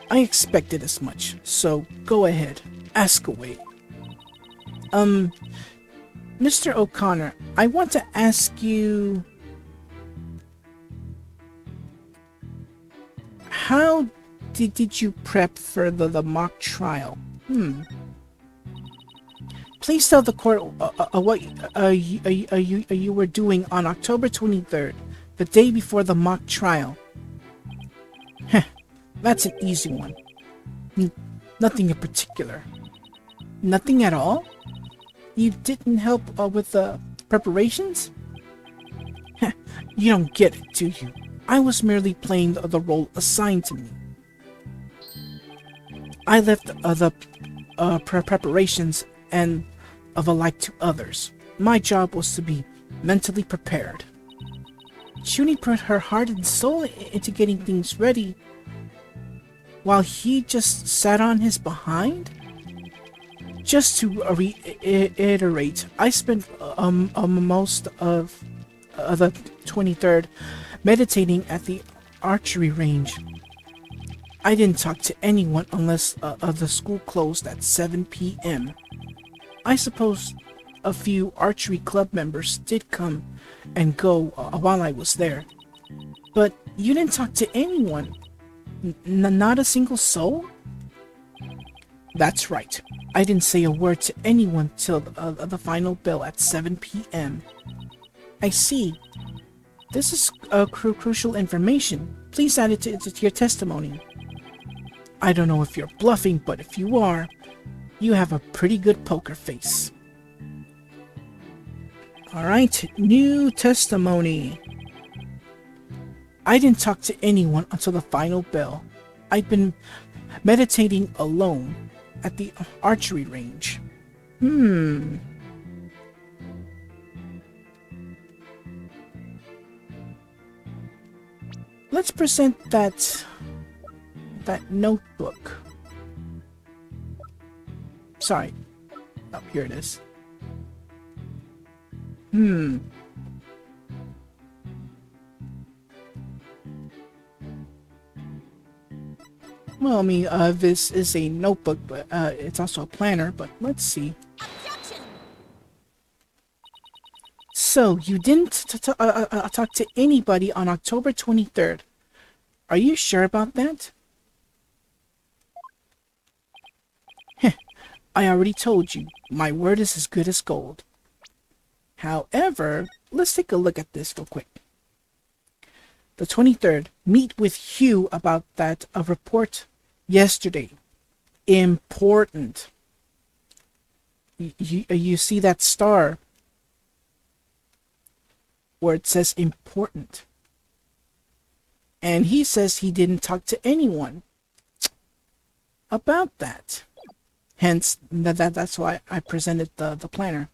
I expected as much, so go ahead, ask away. Mr. O'Connor, I want to ask you, how did you prep for the mock trial? Please tell the court what you were doing on October 23rd, the day before the mock trial. Heh, that's an easy one. Nothing in particular. Nothing at all? You didn't help with the preparations? Heh, you don't get it, do you? I was merely playing the role assigned to me. I left the preparations and of alike to others. My job was to be mentally prepared. Junie put her heart and soul into getting things ready, while he just sat on his behind? Just to reiterate, I spent most of the 23rd meditating at the archery range. I didn't talk to anyone unless the school closed at 7 p.m. I suppose a few archery club members did come and go while I was there. But you didn't talk to anyone? Not a single soul? That's right. I didn't say a word to anyone till the final bell at 7 p.m. I see. This is crucial information. Please add it to your testimony. I don't know if you're bluffing, but if you are, you have a pretty good poker face. Alright, new testimony. I didn't talk to anyone until the final bell. I'd been meditating alone at the archery range. Let's present that notebook. Sorry. Oh, here it is. Well, I mean, this is a notebook, but it's also a planner, but let's see. Objection! So, you didn't talk to anybody on October 23rd. Are you sure about that? Heh, I already told you, my word is as good as gold. However, let's take a look at this real quick. The 23rd, meet with Hugh about that report yesterday. Important. You see that star where it says important. And he says he didn't talk to anyone about that. Hence, that's why I presented the planner.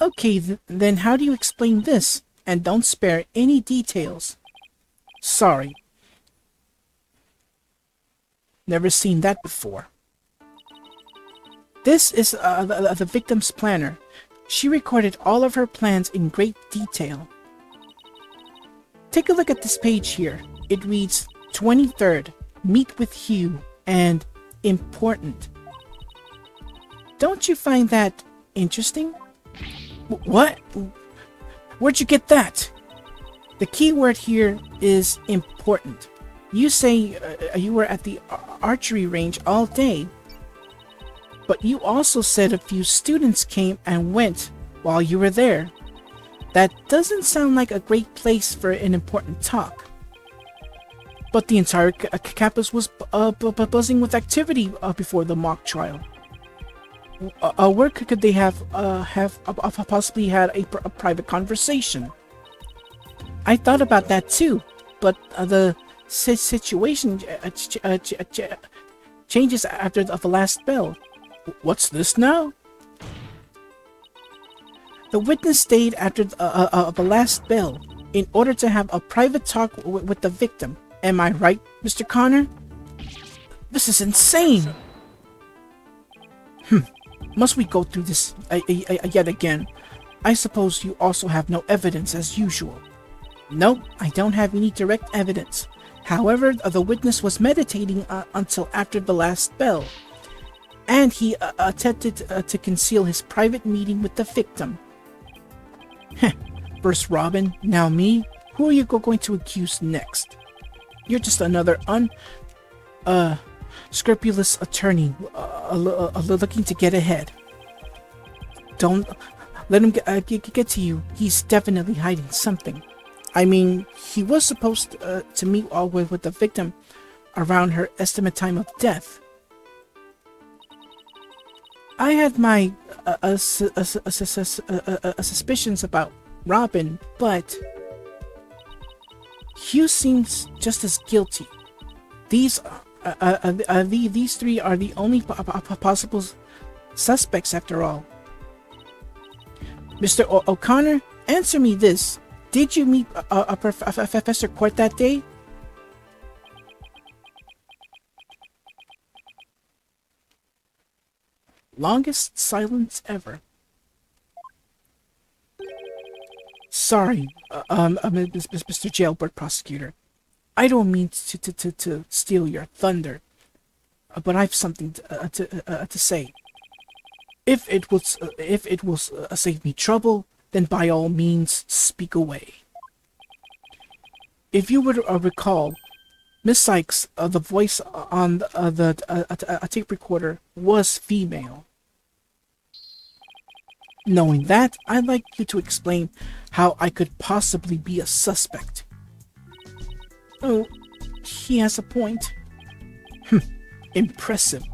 Okay, then how do you explain this? And don't spare any details. Sorry. Never seen that before. This is the victim's planner. She recorded all of her plans in great detail. Take a look at this page here. It reads 23rd, meet with Hugh, and important. Don't you find that interesting? What? Where'd you get that? The key word here is important. You say you were at the archery range all day, but you also said a few students came and went while you were there. That doesn't sound like a great place for an important talk. But the entire campus was buzzing with activity before the mock trial. Where could they have possibly had a private conversation? I thought about that too, but the situation changes after the last bell. What's this now? The witness stayed after the last bell in order to have a private talk with the victim. Am I right, Mr. Connor? This is insane! Must we go through this yet again? I suppose you also have no evidence as usual. Nope, I don't have any direct evidence. However, the witness was meditating until after the last bell, and he attempted to conceal his private meeting with the victim. First Robin, now me. Who are you going to accuse next? You're just another scrupulous attorney looking to get ahead. Don't let him get to you. He's definitely hiding something. I mean, he was supposed to meet with the victim around her estimate time of death. I had my suspicions about Robin, but Hugh seems just as guilty. These three are the only possible suspects after all. Mr. O'Connor, answer me this. Did you meet Professor Court that day? Longest silence ever. Sorry, Mr. Jailbird Prosecutor. I don't mean to steal your thunder, but I've something to say. If it will save me trouble, then by all means speak away. If you would recall, Miss Sykes, the voice on the tape recorder was female. Knowing that, I'd like you to explain how I could possibly be a suspect. Oh, he has a point. Impressive.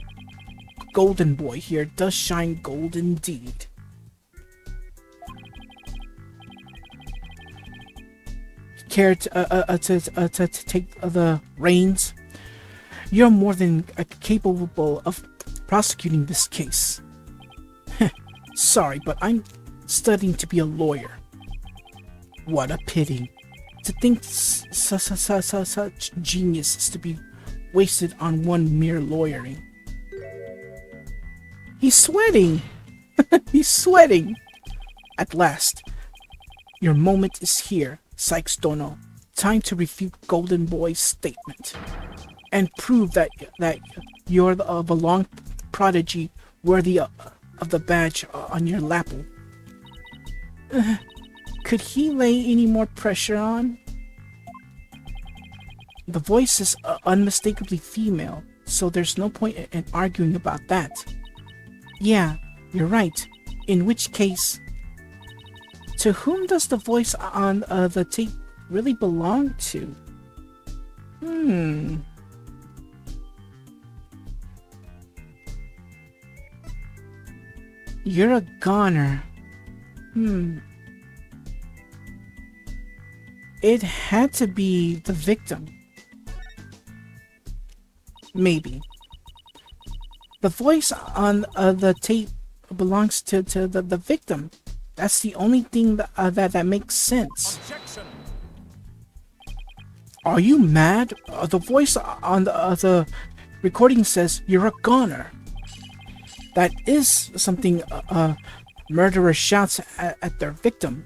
Golden Boy here does shine gold indeed. Care to take the reins? You're more than capable of prosecuting this case. Sorry, but I'm studying to be a lawyer. What a pity. To think such genius is to be wasted on one mere lawyering. He's sweating! He's sweating! At last. Your moment is here, Sykes Dono. Time to refute Golden Boy's statement. And prove that you're the long prodigy worthy of the badge on your lapel. Could he lay any more pressure on? The voice is unmistakably female, so there's no point in arguing about that. Yeah, you're right. In which case, to whom does the voice on the tape really belong to? You're a goner. it had to be the victim. Maybe. The voice on the tape belongs to the victim. That's the only thing that makes sense. Objection. Are you mad? The voice on the recording says you're a goner. That is something a murderer shouts at their victim,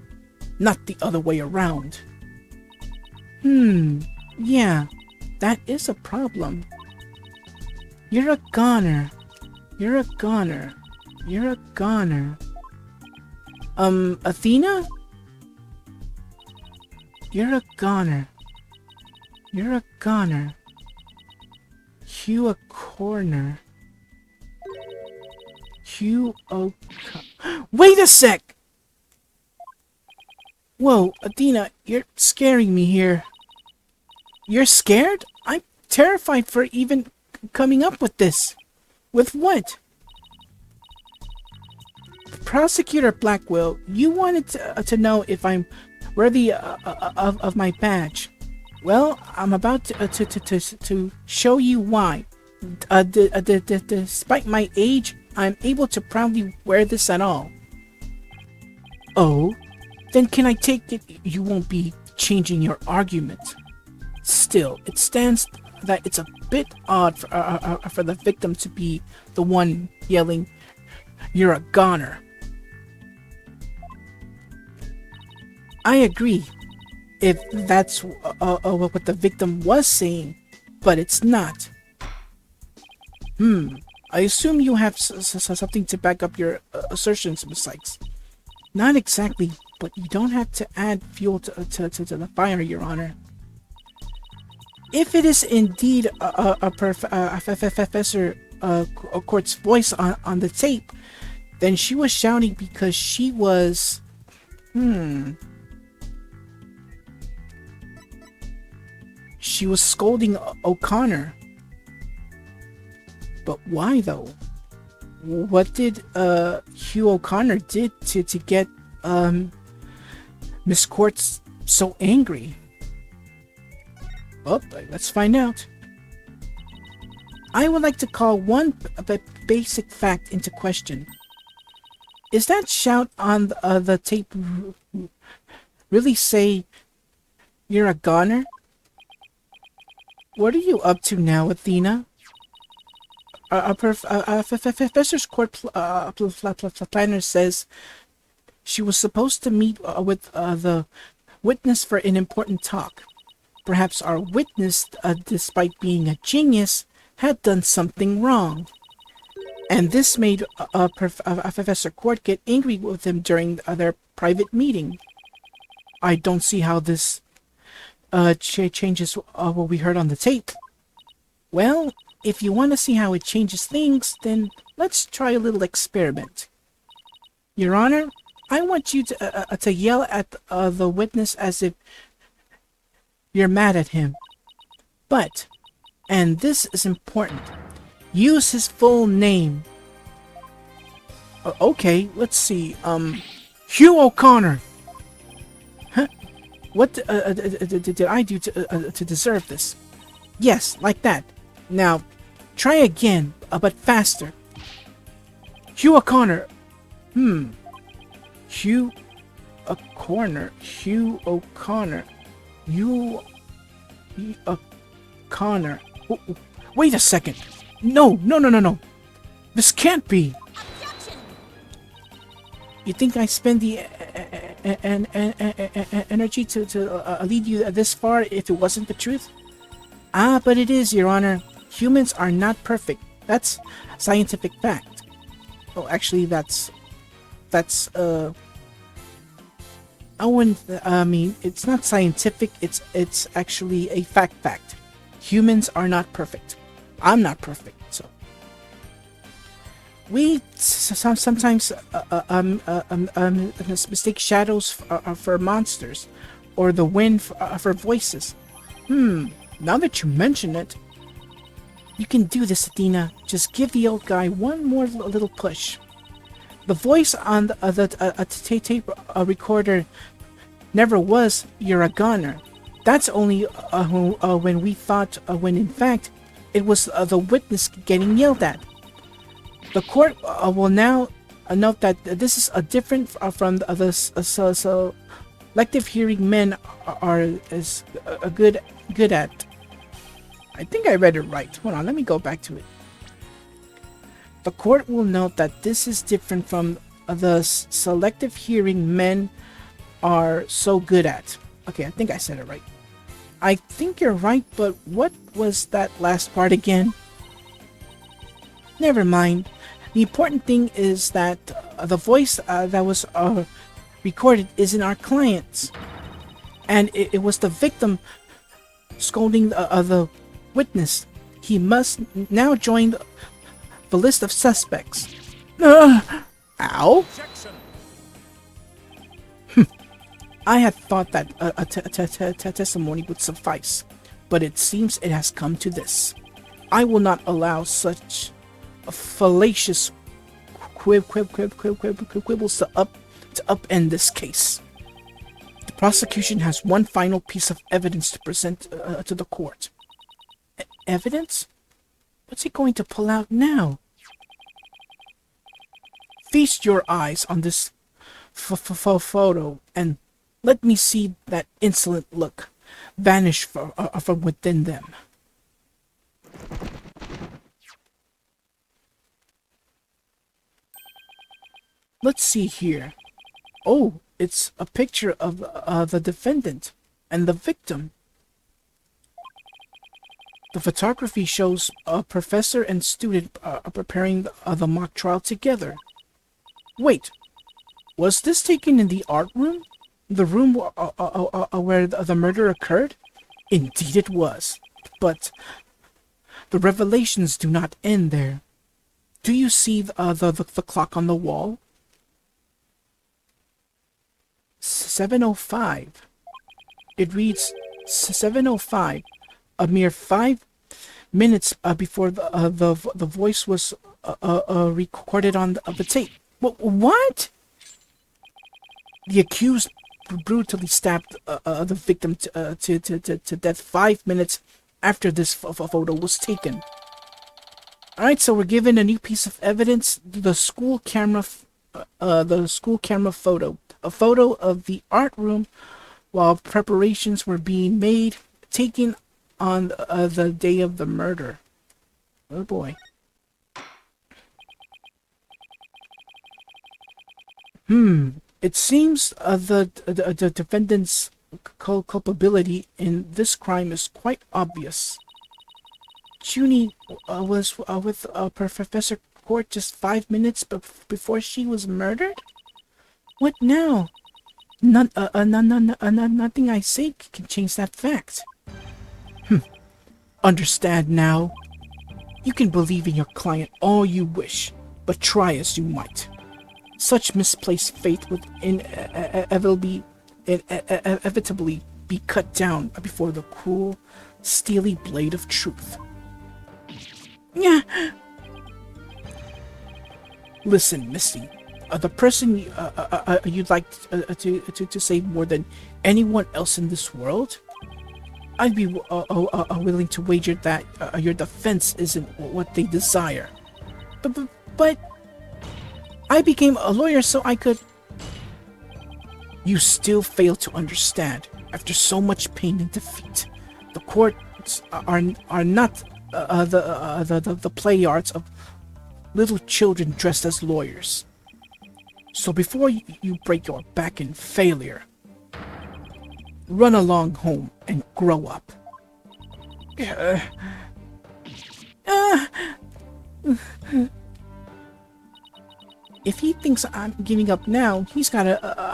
not the other way around. Yeah, that is a problem. You're a goner. You're a goner. You're a goner. Athena? You're a goner. You're a goner. Hugh a corner. Hugh o... Wait a sec! Whoa, Athena, you're scaring me here. You're scared? I'm terrified for even coming up with this. With what? Prosecutor Blackwell, you wanted to know if I'm worthy of my badge. Well, I'm about to show you why. Despite my age, I'm able to proudly wear this at all. Oh? Then can I take it you won't be changing your argument? Still, it stands that it's a bit odd for the victim to be the one yelling, "You're a goner." I agree, if that's what the victim was saying, but it's not. I assume you have something to back up your assertions, Ms. Sykes. Not exactly, but you don't have to add fuel to the fire, Your Honor. If it is indeed Professor Court's voice on the tape, then she was shouting because she was... She was scolding O'Connor. But why, though? What did Hugh O'Connor did to get Miss Court so angry? Well, let's find out. I would like to call one basic fact into question. Is that shout on the tape really say you're a goner? What are you up to now, Athena? Professor Court planner says she was supposed to meet with the witness for an important talk. Perhaps our witness, despite being a genius, had done something wrong. And this made Professor Court get angry with him during their private meeting. I don't see how this changes what we heard on the tape. Well, if you want to see how it changes things, then let's try a little experiment. Your Honor, I want you to yell at the witness as if you're mad at him. But, and this is important, use his full name. Okay, let's see. Hugh O'Connor. Huh? What did I do to deserve this? Yes, like that. Now, try again, but faster. Hugh O'Connor. Hugh O'Connor. Hugh O'Connor. Hugh O'Connor. Wait a second. No. This can't be. Objection! You think I spend the energy to lead you this far if it wasn't the truth? Ah, but it is, Your Honor. Humans are not perfect. That's scientific fact. Oh, actually, that's I wouldn't. I mean, it's not scientific. It's actually a fact. Humans are not perfect. I'm not perfect, so we sometimes mistake shadows for monsters, or the wind for voices. Now that you mention it, you can do this, Athena. Just give the old guy one more little push. The voice on the tape recorder never was "You're a goner." That's only when we thought, when in fact, it was the witness getting yelled at. The court will now note that this is a different from the selective hearing men are is good at. I think I read it right. Hold on, let me go back to it. The court will note that this is different from the selective hearing men are so good at. Okay, I think I said it right. I think you're right, but what was that last part again? Never mind. The important thing is that the voice that was recorded isn't our client's. And it was the victim scolding the witness. He must now join the list of suspects. Ow! Objection. I had thought that a testimony would suffice, but it seems it has come to this. I will not allow such fallacious quibbles to upend this case. The prosecution has one final piece of evidence to present to the court. Evidence? What's he going to pull out now? Feast your eyes on this photo and let me see that insolent look vanish from within them. Let's see here. Oh, it's a picture of the defendant and the victim. The photography shows a professor and student preparing the mock trial together. Wait, was this taken in the art room? The room where the murder occurred? Indeed it was. But the revelations do not end there. Do you see the clock on the wall? 7:05. It reads 7:05, a mere 5 minutes before the voice was recorded on the tape. What? The accused brutally stabbed the victim to death 5 minutes after this photo was taken. Alright, so we're given a new piece of evidence: the school camera photo. A photo of the art room while preparations were being made, taken on the day of the murder. Oh boy. It seems the defendant's culpability in this crime is quite obvious. Junie was with Professor Court just 5 minutes before she was murdered? What now? Nothing I say can change that fact. Understand now? You can believe in your client all you wish, but try as you might. Such misplaced faith would inevitably be cut down before the cruel, steely blade of truth. Yeah. Listen, Misty. The person you'd like to save more than anyone else in this world? I'd be willing to wager that your defense isn't what they desire. But I became a lawyer so I could... You still fail to understand. After so much pain and defeat, the courts are not the play yards of little children dressed as lawyers. So before you break your back in failure, run along home and grow up. If he thinks I'm giving up now, he's got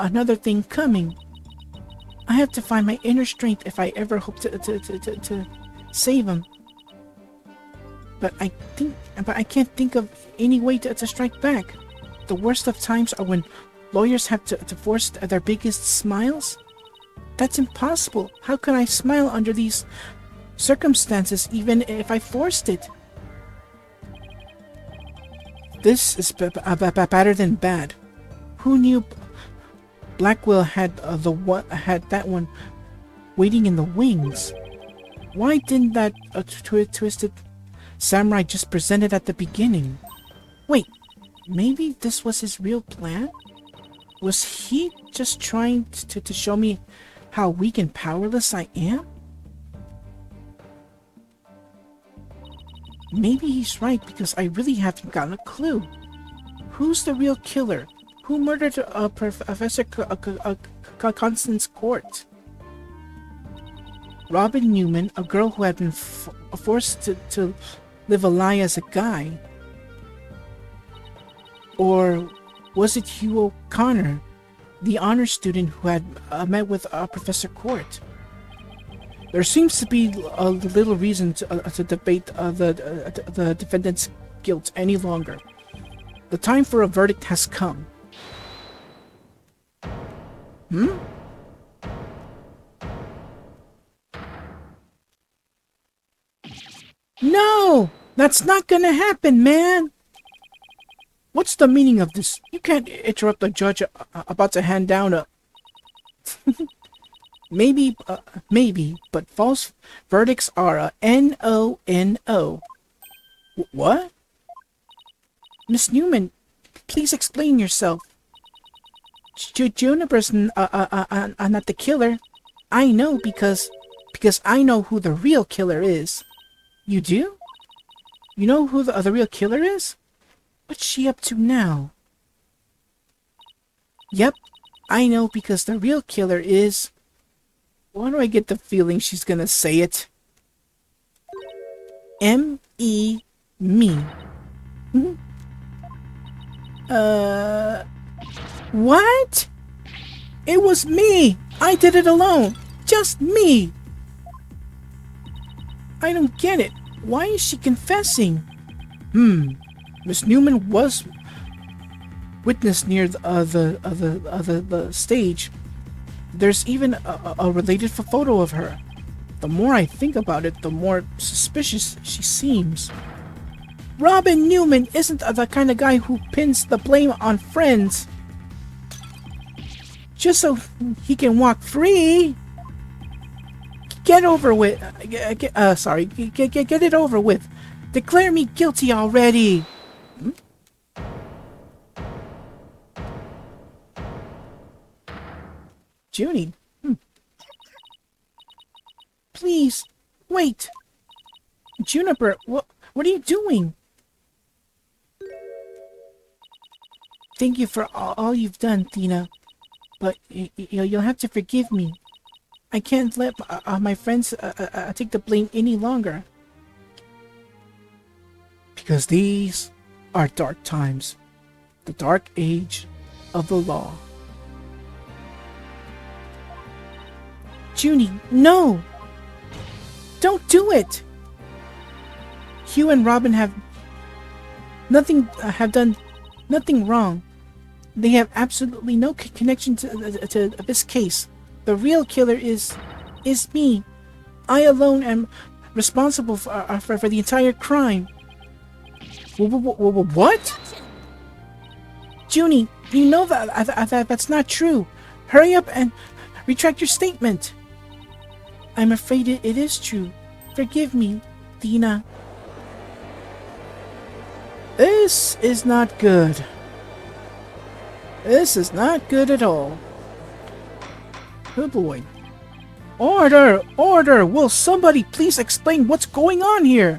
another thing coming. I have to find my inner strength if I ever hope to save him. But I can't think of any way to strike back. The worst of times are when lawyers have to force their biggest smiles. That's impossible. How can I smile under these circumstances even if I forced it? This is better than bad. Who knew Blackwell had that one waiting in the wings. Why didn't that twisted samurai just present it at the beginning? Wait, maybe this was his real plan? Was he just trying to show me how weak and powerless I am? Maybe he's right because I really haven't gotten a clue. Who's the real killer? Who murdered Professor Constance Court? Robin Newman, a girl who had been forced to live a lie as a guy? Or was it Hugh O'Connor, the honor student who had met with Professor Court? There seems to be a little reason to debate the defendant's guilt any longer. The time for a verdict has come. No! That's not gonna happen, man! What's the meaning of this? You can't interrupt the judge about to hand down a... Maybe, but false verdicts are a no-no. What? Miss Newman, please explain yourself. Juniper's not the killer. I know because I know who the real killer is. You do? You know who the real killer is? What's she up to now? Yep, I know because the real killer is... Why do I get the feeling she's gonna say it? M.E. Me. What? It was me! I did it alone! Just me! I don't get it. Why is she confessing? Miss Newman was witness near the stage. There's even a related photo of her. The more I think about it, the more suspicious she seems. Robin Newman isn't the kind of guy who pins the blame on friends just so he can walk free. Get over with. Get it over with. Declare me guilty already. Junie. Please, wait. Juniper, what are you doing? Thank you for all you've done, Athena. But you'll have to forgive me. I can't let my friends take the blame any longer. Because these are dark times. The dark age of the law. Junie, no! Don't do it! Hugh and Robin have done nothing wrong. They have absolutely no connection to this case. The real killer is me. I alone am responsible for the entire crime. What? Junie, you know that's not true. Hurry up and retract your statement. I'm afraid it is true. Forgive me, Athena. This is not good. This is not good at all. Oh boy. Order! Order! Will somebody please explain what's going on here?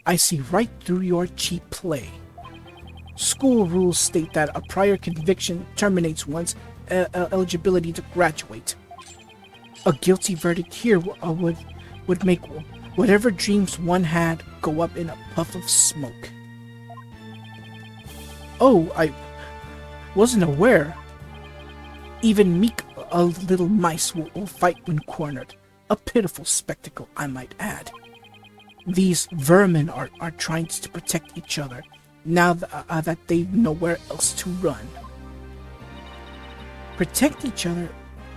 I see right through your cheap play. School rules state that a prior conviction terminates one's eligibility to graduate. A guilty verdict here would make whatever dreams one had go up in a puff of smoke. Oh, I wasn't aware. Even meek little mice will fight when cornered. A pitiful spectacle, I might add. These vermin are trying to protect each other, now that they've nowhere else to run. Protect each other?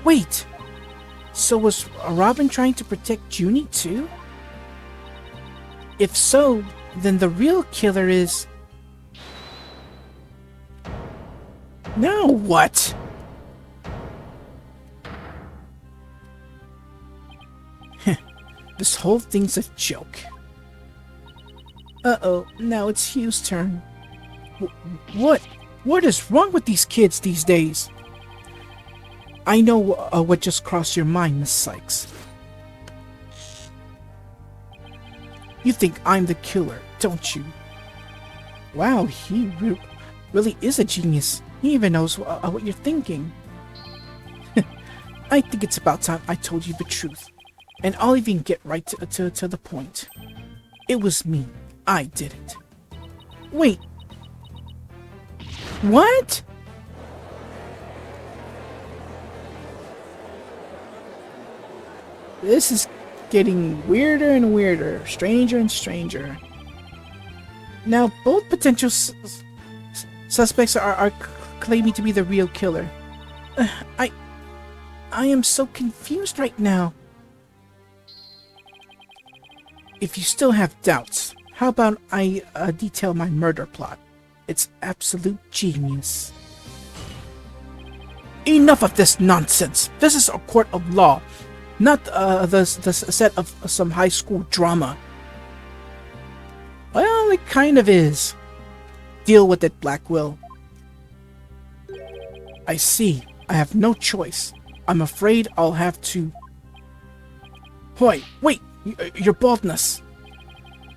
Wait! So was Robin trying to protect Junie too? If so, then the real killer is... Now what? This whole thing's a joke. Uh-oh, now it's Hugh's turn. What? What is wrong with these kids these days? I know what just crossed your mind, Miss Sykes. You think I'm the killer, don't you? Wow, he really is a genius. He even knows what you're thinking. I think it's about time I told you the truth. And I'll even get right to the point. It was me. I did it. Wait. What? This is getting weirder and weirder, stranger and stranger. Now, both potential suspects are claiming to be the real killer. I am so confused right now. If you still have doubts, how about I detail my murder plot? It's absolute genius. Enough of this nonsense! This is a court of law, not the set of some high school drama. Well, it kind of is. Deal with it, Blackwell. I see. I have no choice. I'm afraid I'll have to... Wait! Your baldness!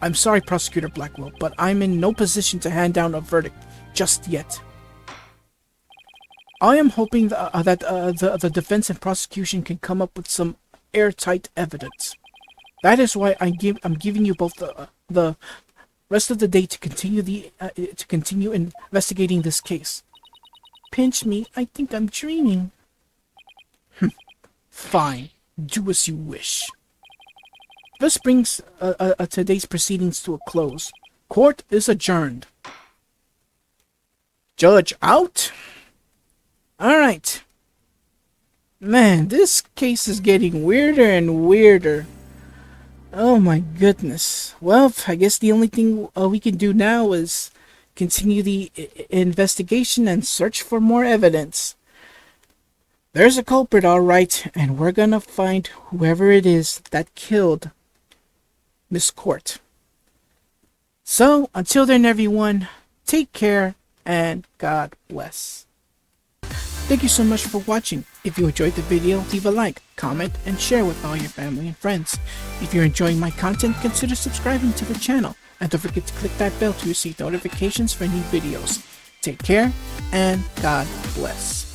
I'm sorry, Prosecutor Blackwell, but I'm in no position to hand down a verdict just yet. I am hoping that the defense and prosecution can come up with some airtight evidence. That is why I'm giving you both the rest of the day to continue investigating this case. Pinch me, I think I'm dreaming. Fine, do as you wish. This brings today's proceedings to a close. Court is adjourned. Judge out? Alright. Man, this case is getting weirder and weirder. Oh my goodness. Well, I guess the only thing we can do now is continue the investigation and search for more evidence. There's a culprit, alright, and we're gonna find whoever it is that killed Miss Court. So, until then everyone, take care and God bless. Thank you so much for watching. If you enjoyed the video, leave a like, comment, and share with all your family and friends. If you're enjoying my content, consider subscribing to the channel. And don't forget to click that bell to receive notifications for new videos. Take care and God bless.